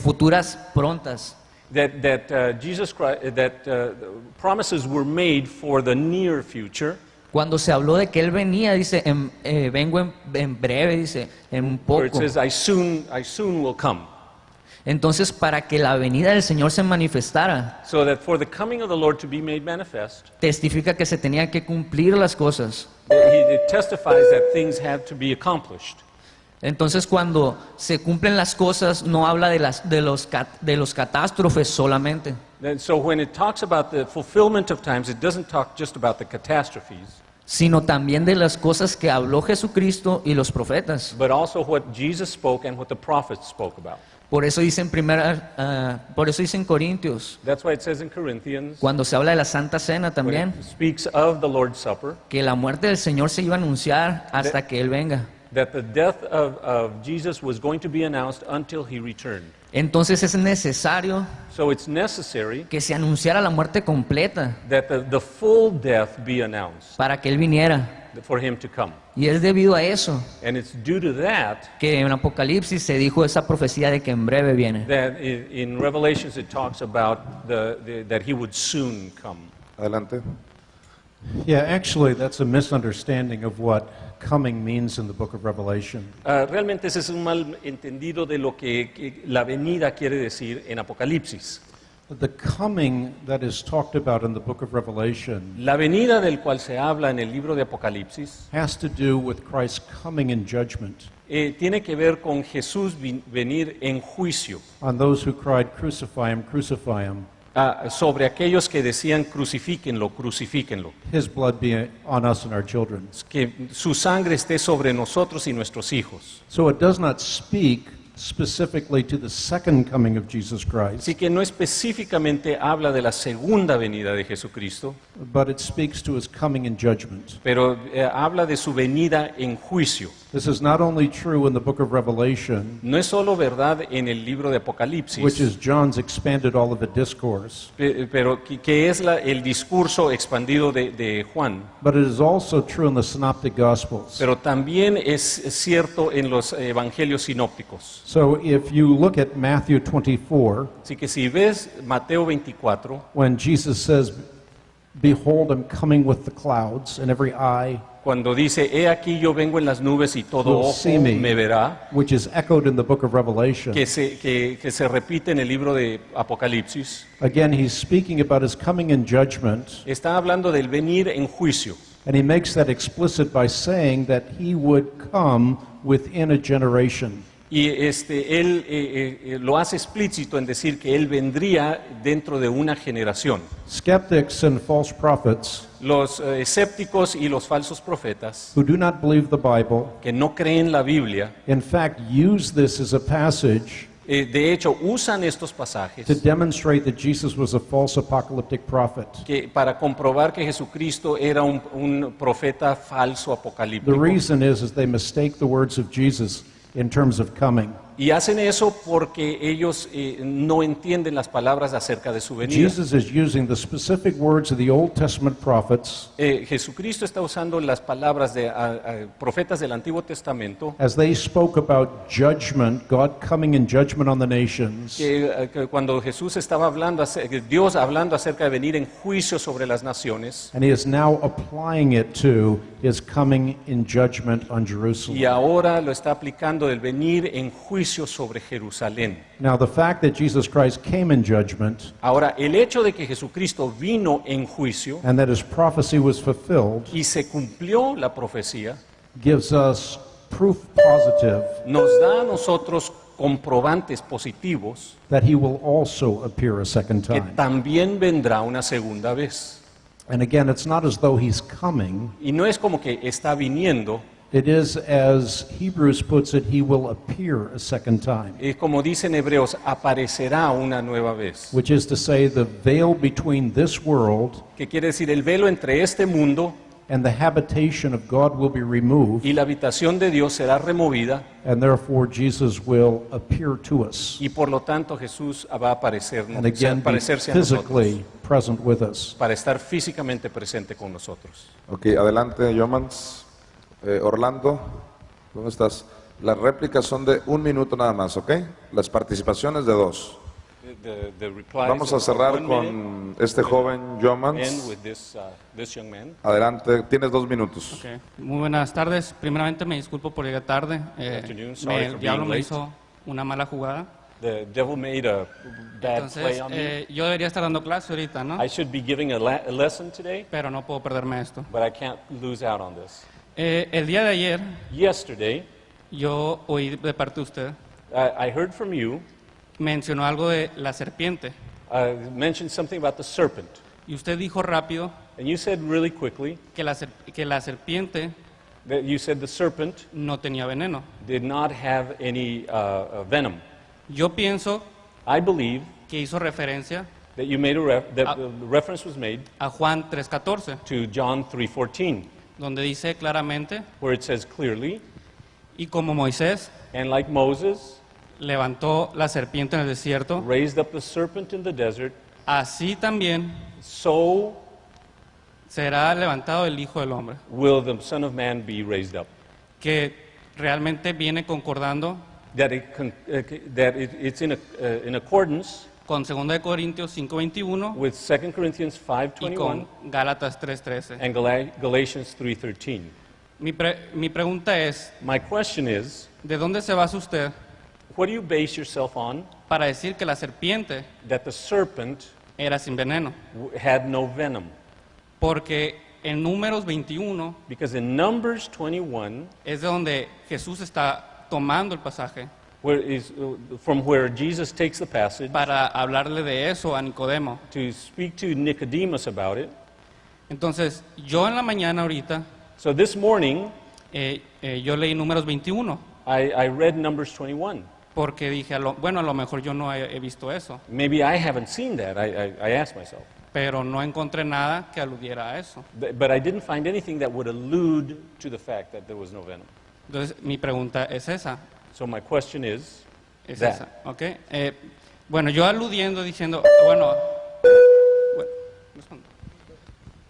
futuras prontas. that Jesus Christ, promises were made for the near future. Cuando se habló de que Él venía, dice, vengo en breve, dice, en un Where it poco. says, I soon will come. Entonces, para que la venida del Señor se manifestara, So that for the coming of the Lord to be made manifest, testifica que se tenían que cumplir las cosas. it testifies that things had to be accomplished. Entonces, cuando se cumplen las cosas, no habla de los catástrofes solamente, And so when it talks about the fulfillment of times, it doesn't talk just about the catastrophes, sino también de las cosas que habló Jesucristo y los profetas. but also what Jesus spoke and what the prophets spoke about. Por eso dice en Corintios, That's why it says in Corinthians, cuando se habla de la Santa Cena when también, it speaks of the Lord's Supper, que la muerte del Señor se iba a anunciar hasta que Él venga. that the death of Jesus was going to be announced until he returned. Entonces es necesario So it's necessary que se anunciara la muerte completa that the full death be announced para que Él viniera. for him to come. Y es debido a eso And it's due to that que en Apocalipsis se dijo esa profecía de que en breve viene. that in Revelations it talks about that he would soon come. Adelante. Yeah, actually, that's a misunderstanding of what coming means in the book of Revelation. Realmente ese es un mal entendido de lo que la venida quiere decir en Apocalipsis. The coming that is talked about in the book of Revelation La venida del cual se habla en el libro de Apocalipsis has to do with Christ coming in judgment tiene que ver con Jesús venir en juicio on those who cried, "Crucify him, crucify him." sobre aquellos que decían crucifíquenlo, crucifíquenlo. His blood be on us and our children. Que su sangre esté sobre nosotros y nuestros hijos. So it does not speak specifically to the second coming of Jesus Christ, Así que no específicamente habla de la segunda venida de Jesucristo, but it speaks to his coming in judgment. pero habla de su venida en juicio. This is not only true in the book of Revelation, No es solo verdad en el libro de Apocalipsis, which is John's expanded Olivet Discourse, pero que es el discurso expandido de Juan, but it is also true in the Synoptic Gospels. pero también es cierto en los evangelios sinópticos. So if you look at Matthew 24, Así que si ves Mateo 24, when Jesus says, "Behold, I'm coming with the clouds, and every eye," cuando dice, he aquí yo vengo en las nubes y todo Will ojo see me. me verá, which is echoed in the book of Revelation, que se repite en el libro de Apocalipsis, again, he's speaking about his coming in judgment, está hablando del venir en juicio. and he makes that explicit by saying that he would come within a generation. Y él lo hace explícito en decir que él vendría dentro de una generación. Skeptics and false prophets Los escépticos y los falsos profetas who do not believe the Bible, que no creen la Biblia, in fact, use this as a passage de hecho usan estos to pasajes demonstrate that Jesus was a false apocalyptic prophet. para comprobar que Jesucristo era un profeta falso The apocalíptico. reason is they mistake the words of Jesus in terms of coming. Y hacen eso porque ellos no entienden las palabras acerca de su venida. Jesus is using the specific words of the Old Testament prophets Jesucristo está usando las palabras de profetas del Antiguo Testamento as they spoke about judgment, God coming in judgment on the nations. que cuando Jesús estaba hablando, Dios hablando acerca de venir en juicio sobre las naciones, And he is now applying it to his coming in judgment on Jerusalem. y ahora lo está aplicando del venir en juicio sobre Jerusalén. Now, the fact that Jesus Christ came in judgment Ahora, el hecho de que Jesucristo vino en juicio and that his prophecy was fulfilled y se cumplió la profecía, gives us proof positive nos da a nosotros comprobantes positivos that he will also appear a second que time. también vendrá una segunda vez. And again, it's not as though he's coming. Y no es como que está viniendo, It is, as Hebrews puts it, he will appear a second time, como dicen hebreos, aparecerá una nueva vez. which is to say the veil between this world Que quiere decir, el velo entre este mundo and the habitation of God will be removed, y la habitación de Dios será removida, and therefore Jesus will appear to us y por lo tanto Jesús va a aparecernos, and again be aparecerse a nosotros, physically present with us. para estar físicamente presente con nosotros. Ok, adelante, Yomans. Orlando, ¿dónde estás? Las réplicas son de 1 minuto nada más, ¿ok? Las participaciones de 2. Vamos a cerrar con este joven Yomans. Adelante, tienes 2 minutos. Ok. Muy buenas tardes. Primeramente me disculpo por llegar tarde. afternoon. Sorry El for diablo being me late. hizo una mala jugada. The devil made a bad play Entonces, on me. yo debería estar dando clase ahorita, ¿no? I should be giving a lesson today, Pero no puedo perderme esto. but I can't lose out on this. El día de ayer Yesterday, yo oí de parte de usted, I heard from you mencionó algo de la serpiente. mentioned something about the serpent. Y usted dijo rápido And you said really quickly que la serpiente that you said the serpent no tenía veneno. did not have any venom. Yo pienso I believe que hizo referencia that you made that the reference was made a Juan 3:14, to John 3:14, donde dice claramente, where it says clearly, y como Moisés and like Moses levantó la serpiente en el desierto, raised up the serpent in the desert, así también so será levantado el Hijo del Hombre, will the Son of Man be raised up. que realmente viene concordando That it's in accordance con 2 Corintios 5:21 with 2 Corinthians y 5:21 con Gálatas 3:13. and Galatians 3:13. Mi pregunta es, My question is, ¿de dónde se basa usted what do you base yourself on para decir que la serpiente that the serpent era sin veneno? had no venom? Porque en Números 21 Because in Numbers 21, es de donde Jesús está tomando el pasaje from where Jesus takes the passage para hablarle de eso a Nicodemo. to speak to Nicodemus about it. Entonces, yo en la mañana ahorita, So this morning, yo leí Números 21, I read Numbers 21. porque dije, a lo mejor yo no he visto eso, Maybe I haven't seen that, I asked myself. pero no encontré nada que aludiera a eso. But I didn't find anything that would allude to the fact that there was no venom. Entonces, mi pregunta es esa, So my question is es that. esa, ¿ok? Bueno, yo aludiendo, diciendo, bueno, respondo.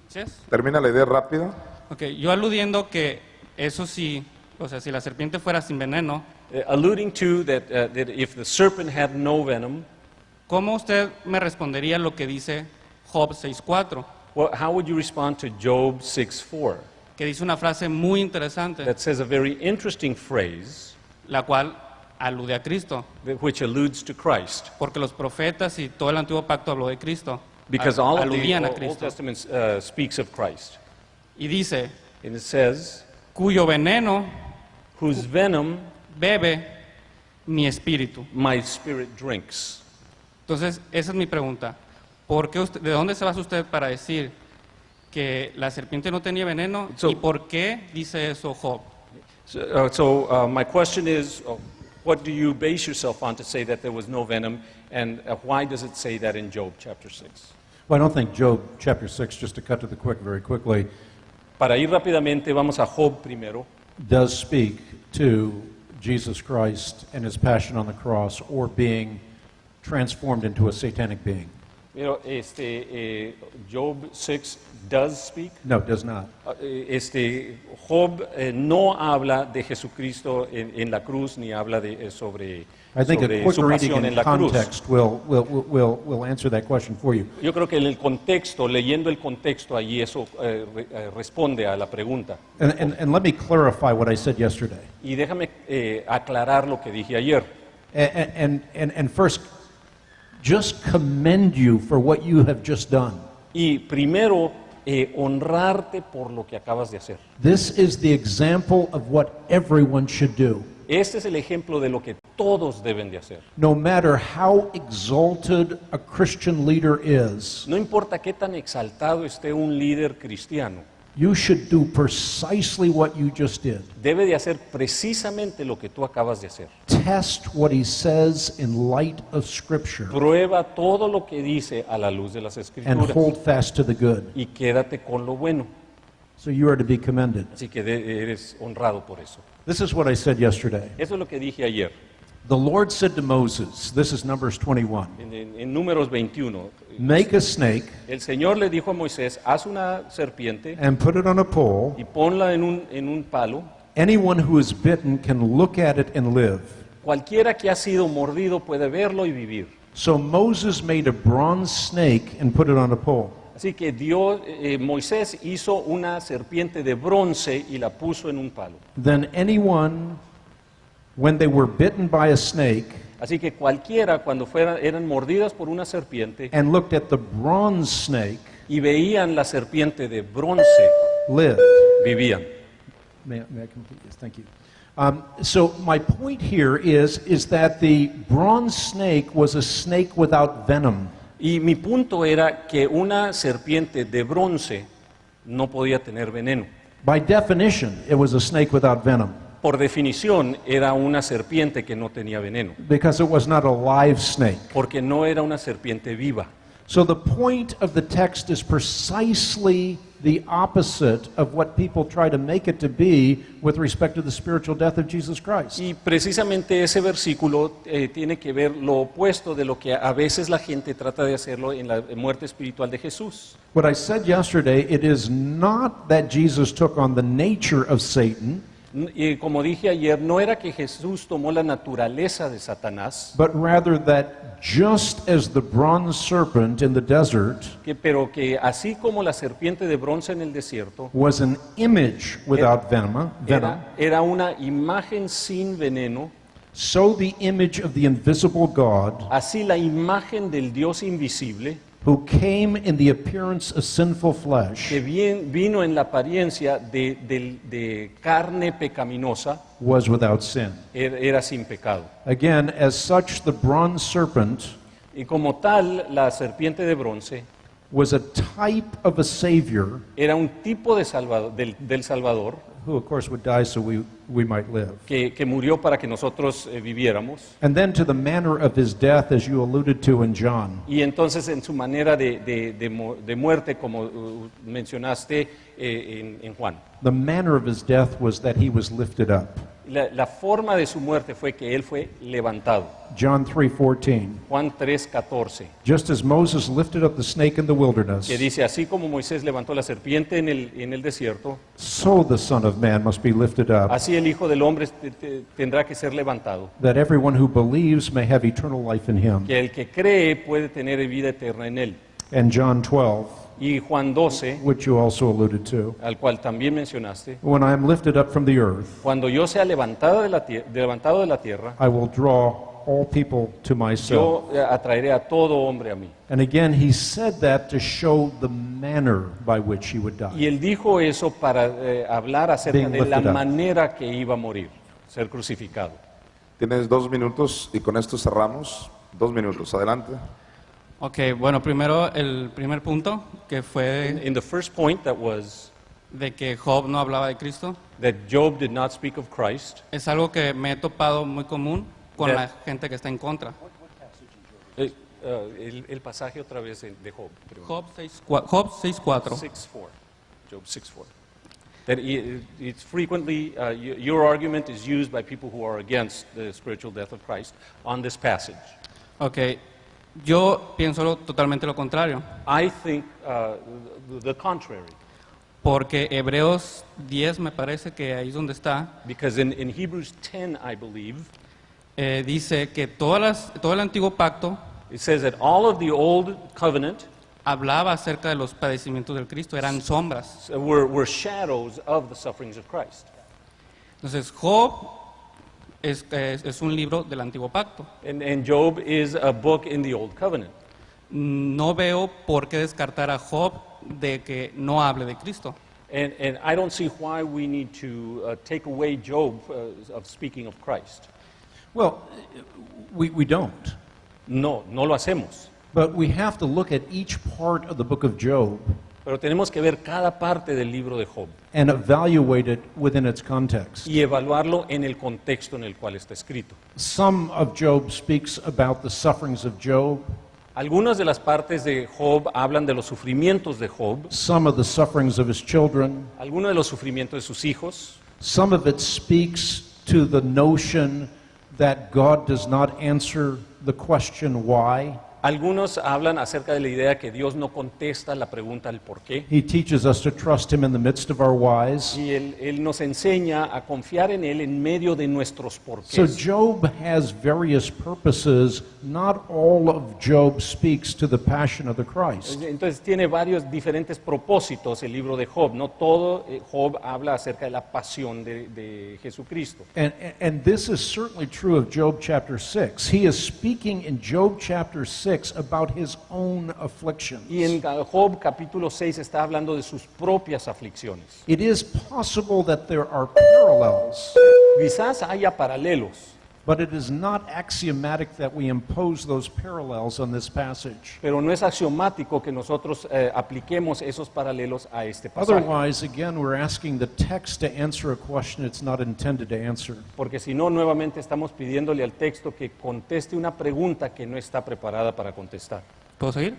¿Sí es? Termina la idea rápido. Ok, yo aludiendo que eso sí, o sea, si la serpiente fuera sin veneno, Alluding to that if the serpent had no venom, ¿cómo usted me respondería lo que dice Job 6:4? how would you respond to Job 6:4? Que dice una frase muy interesante, That says a very interesting phrase la cual alude a Cristo, which alludes to Christ. porque los profetas y todo el antiguo pacto habló de Cristo, Because all of the aludían a Old Cristo. Testament speaks of Christ. Y dice, And it says, cuyo veneno whose venom bebe mi espíritu. my spirit drinks. Entonces, esa es mi pregunta. ¿De dónde se basa usted para decir que la serpiente no tenía veneno? So- ¿Y por qué dice eso Job? So my question is, what do you base yourself on to say that there was no venom, and why does it say that in Job chapter 6? Well, I don't think Job chapter 6, just to cut to the quick very quickly, Para ir rápidamente, vamos a Job primero. does speak to Jesus Christ and his passion on the cross or being transformed into a satanic being. Pero Job 6 does speak. No, it does not. Job no habla de Jesucristo en la cruz ni habla de, sobre, I think a sobre quick su reading pasión in en la cruz. context will answer that question for you. Yo creo que en el contexto, leyendo el contexto allí, eso responde a la pregunta. And let me clarify what I said yesterday. Y déjame aclarar lo que dije ayer. And first, just commend you for what you have just done. Y primero, honrarte por lo que acabas de hacer. This is the example of what everyone should do. Este es el ejemplo de lo que todos deben de hacer. No matter how exalted a Christian leader is, No importa qué tan exaltado esté un líder cristiano, you should do precisely what you just did. debe de hacer precisamente lo que tú acabas de hacer. Test what he says in light of Scripture Prueba todo lo que dice a la luz de las and Escrituras hold fast to the good. y quédate con lo bueno. So you are to be commended. Así que eres honrado por eso. This is what I said yesterday. Eso es lo que dije ayer. The Lord said to Moses, this is Numbers 21, En Números 21, make a snake el Señor le dijo a Moisés, haz una serpiente and put it on a pole. y ponla en un palo. Anyone who is bitten can look at it and live. Cualquiera que ha sido mordido puede verlo y vivir. So Moses made a bronze snake and put it on a pole. Así que Moisés hizo una serpiente de bronce y la puso en un palo. Then anyone, when they were bitten by a snake Así que cualquiera cuando eran mordidas por una serpiente and looked at the bronze snake, y veían la serpiente de bronce, lived. vivían. May I complete this? Thank you. So my point here is that the bronze snake was a snake without venom. Y mi punto era que una serpiente de bronce no podía tener veneno. By definition, it was a snake without venom Por definición, era una serpiente que no tenía veneno, because it was not a live snake. porque no era una serpiente viva. So the point of the text is precisely the opposite of what people try to make it to be with respect to the spiritual death of Jesus Christ. Y precisamente ese versículo tiene que ver lo opuesto de lo que a veces la gente trata de hacerlo en la muerte espiritual de Jesús. What I said yesterday, it is not that Jesus took on the nature of Satan, Y como dije ayer, no era que Jesús tomó la naturaleza de Satanás, but rather that just as the bronze serpent in the desert pero que así como la serpiente de bronce en el desierto was an image without venom, era una imagen sin veneno, so the image of the invisible God, así la imagen del Dios invisible, who came in the appearance of sinful flesh, que vino en la apariencia de carne pecaminosa, was without sin. era sin pecado. Again, as such, the bronze serpent Y como tal, la serpiente de bronce was a type of a Savior era un tipo de del Salvador who, of course, would die so we might live. que murió para que nosotros viviéramos. And then to the manner of his death, as you alluded to in John. Y entonces en su manera de muerte, como mencionaste en Juan. The manner of his death was that he was lifted up. La forma de su muerte fue que él fue levantado. John 3:14. Juan 3:14, Just as Moses lifted up the snake in the wilderness, que dice, así como Moisés levantó la serpiente en el desierto, so the Son of Man must be lifted up, así el Hijo del Hombre tendrá que ser levantado. that everyone who believes may have eternal life in him. Que el que cree puede tener vida eterna en él. And John 12, Y Juan 12, which you also alluded to, al cual también mencionaste, when I am lifted up from the earth, cuando yo sea levantado de la tierra, I will draw all people to myself. yo atraeré a todo hombre a mí. And again, he said that to show the manner by which he would die. Y él dijo eso para hablar acerca Being de la lifted up. manera que iba a morir, ser crucificado. Tienes 2 minutos y con esto cerramos. 2 minutos, adelante. Ok, bueno, primero el primer punto, que fue In the first point that was de que Job no hablaba de Cristo, that Job did not speak of Christ, es algo que me he topado muy común con Ya. la gente que está en contra. el pasaje otra vez de Job. creo. Job 6:4. 6:4. Job 6:4. that it's frequently, your argument is used by people who are against the spiritual death of Christ on this passage. Ok, yo pienso totalmente lo contrario, I think the contrary, porque Hebreos 10 me parece que ahí es donde está, because in Hebrews 10, I believe, dice que todo el antiguo pacto it says that all of the old covenant hablaba acerca de los padecimientos del Cristo, eran sombras. were shadows of the sufferings of Christ. Entonces Job es un libro del antiguo pacto. And Job is a book in the old covenant. No veo por qué descartar a Job de que no hable de Cristo. And I don't see why we need to take away Job of speaking of Christ. Well, we don't. No lo hacemos. But we have to look at each part of the book of Job Pero tenemos que ver cada parte del libro de Job and evaluate it within its context. y evaluarlo en el contexto en el cual está escrito. Some of Job speaks about the sufferings of Job, Algunas de las partes de Job hablan de los sufrimientos de Job, some of the sufferings of his children. algunos de los sufrimientos de sus hijos. Some of it speaks to the notion that God does not answer the question why. Algunos hablan acerca de la idea que Dios no contesta la pregunta del por qué. He teaches us to trust him in the midst of our whys. Y él nos enseña a confiar en Él en medio de nuestros So porqués. Job has various purposes. Not all of Job speaks to the passion of the Christ. Entonces tiene varios diferentes propósitos el libro de Job. No todo Job habla acerca de la pasión de Jesucristo. And this is certainly true of Job chapter 6. He is speaking in Job chapter 6 about his own afflictions. Y en Job capítulo 6 está hablando de sus propias aflicciones. It is possible that there are parallels, Quizás haya paralelos, but it is not axiomatic that we impose those parallels on this passage. pero no es axiomático que nosotros apliquemos esos paralelos a este pasaje. Otherwise, again, we're asking the text to answer a question it's not intended to answer. Porque si no, nuevamente estamos pidiéndole al texto que conteste una pregunta que no está preparada para contestar. ¿Puedo seguir?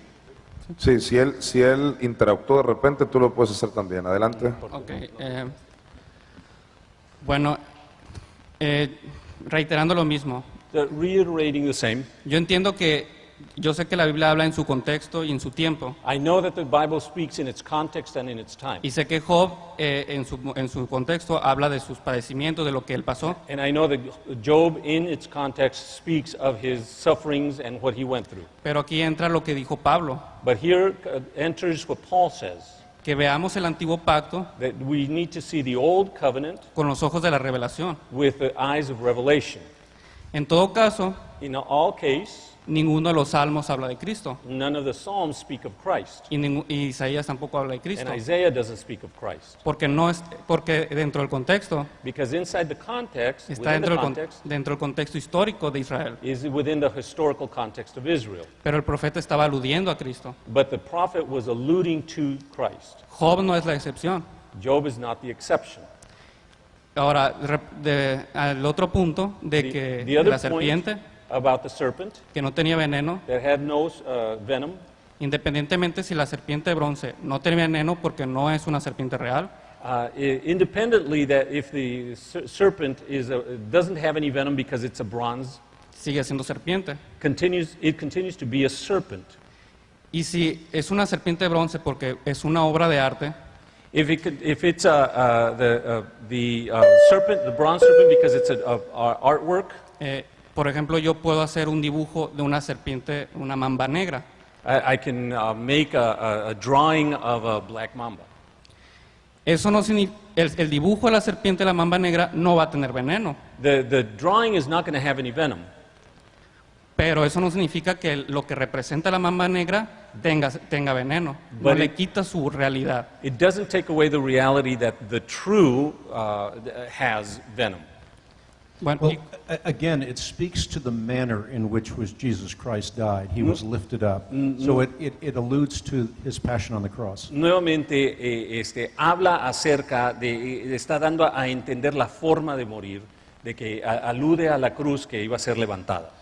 Sí, si él interactuó de repente, tú lo puedes hacer también. Adelante. Ok. Bueno, reiterando lo mismo, Reiterating the same, yo sé que la Biblia habla en su contexto y en su tiempo, I know that the Bible speaks in its context and in its time. y sé que Job en su contexto habla de sus padecimientos, de lo que él pasó, And I know that Job, in its context, speaks of his sufferings and what he went through. pero aquí entra lo que dijo Pablo, But here enters what Paul says, que veamos el antiguo pacto that we need to see the old covenant con los ojos de la revelación. with the eyes of revelation. En todo caso, In all case, ninguno de los salmos habla de Cristo, none of the Psalms speak of Christ, y Isaías tampoco habla de and Cristo, Isaiah doesn't speak of Christ. porque dentro del contexto Because inside the context, está within the dentro context, del contexto histórico de Israel, is within the historical context of Israel. pero el profeta estaba aludiendo a Cristo. But the prophet was alluding to Christ. Job no es la excepción. Job is not the exception. Ahora, al otro punto de que The de other la point serpiente, about the serpent que no tenía veneno, that had no venom, independientemente si la serpiente de bronce no tenía veneno porque no es una serpiente real, independently that if the serpent doesn't have any venom because it's a bronze, sigue siendo serpiente. it continues to be a serpent. Y si es una serpiente de bronce porque es una obra de arte, If it's the serpent, the bronze serpent, because it's a artwork, por ejemplo, yo puedo hacer un dibujo de una serpiente, una mamba negra. I can make a drawing of a black mamba. Eso no significa, el dibujo de la serpiente, la mamba negra, no va a tener veneno. The drawing is not going to have any venom. Pero eso no significa que lo que representa la mamba negra tenga veneno. No But le quita su realidad. It doesn't take away the reality that the true has venom. Bueno, Well, again, it speaks to the manner in which Jesus Christ died. He was lifted up. So it alludes to his passion on the cross. Nuevamente habla acerca está dando a entender la forma de morir, de que alude a la cruz que iba a ser levantada.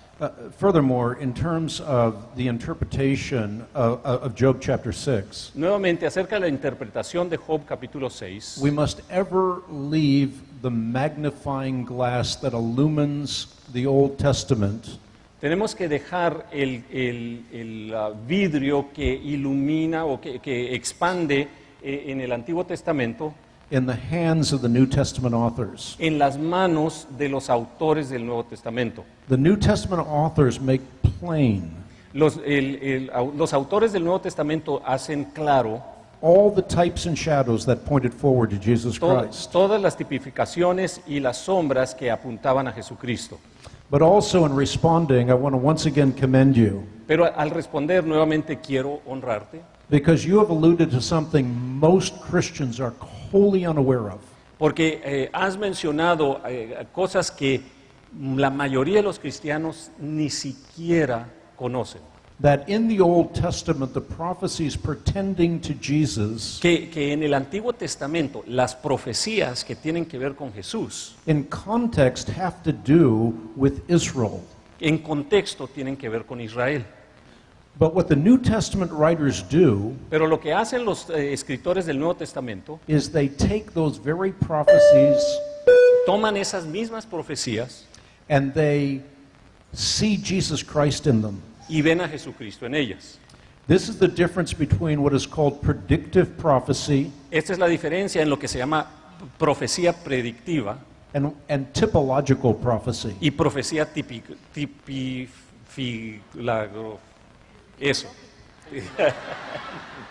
Furthermore, in terms of the interpretation of Job chapter 6, Nuevamente, acerca de la interpretación de Job capítulo 6, we must ever leave the magnifying glass that illumines the Old Testament tenemos que dejar el vidrio que ilumina o que expande en el Antiguo Testamento in the hands of the New Testament authors. en las manos de los autores del Nuevo Testamento. The New Testament authors make plain Los autores del Nuevo Testamento hacen claro all the types and shadows that pointed forward to Jesus Christ. todas las tipificaciones y las sombras que apuntaban a Jesucristo. But also in responding, I want to once again commend you Pero al responder nuevamente quiero honrarte because you have alluded to something most Christians are wholly unaware of. porque has mencionado cosas que la mayoría de los cristianos ni siquiera conocen. That in the Old Testament, the prophecies pertaining to Jesus Que en el Antiguo Testamento las profecías que tienen que ver con Jesús in context have to do with Israel. en contexto tienen que ver con Israel. But what the New Testament writers do Pero lo que hacen los escritores del Nuevo Testamento is they take those very prophecies toman esas mismas profecías and they see Jesus Christ in them. y ven a Jesucristo en ellas. This is the difference between what is called predictive prophecy Esta es la diferencia en lo que se llama profecía predictiva and typological prophecy. y profecía eso.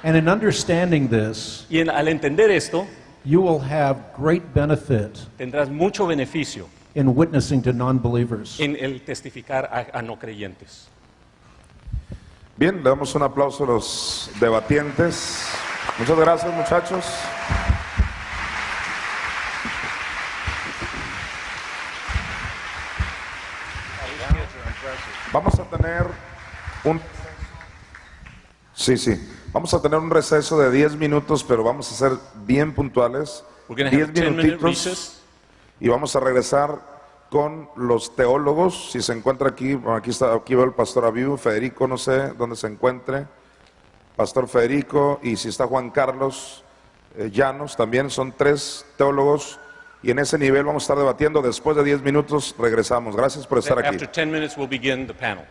And in understanding this, Y al entender esto, you will have great benefit tendrás mucho beneficio in witnessing to non-believers. en el testificar a no creyentes. Bien, le damos un aplauso a los debatientes. Muchas gracias, muchachos. Vamos a tener un... Sí. Vamos a tener un receso de 10 minutos, pero vamos a ser bien puntuales. We're going to have 10 a 10-minute minutitos. recess. Y vamos a regresar con los teólogos. Si se encuentra aquí, bueno, aquí veo el pastor Abiu, Federico, no sé dónde se encuentre. Pastor Federico, y si está Juan Carlos Llanos, también son 3 teólogos. Y en ese nivel vamos a estar debatiendo. Después de 10 minutos regresamos. Gracias por estar aquí. After 10 minutes, we'll begin the panel.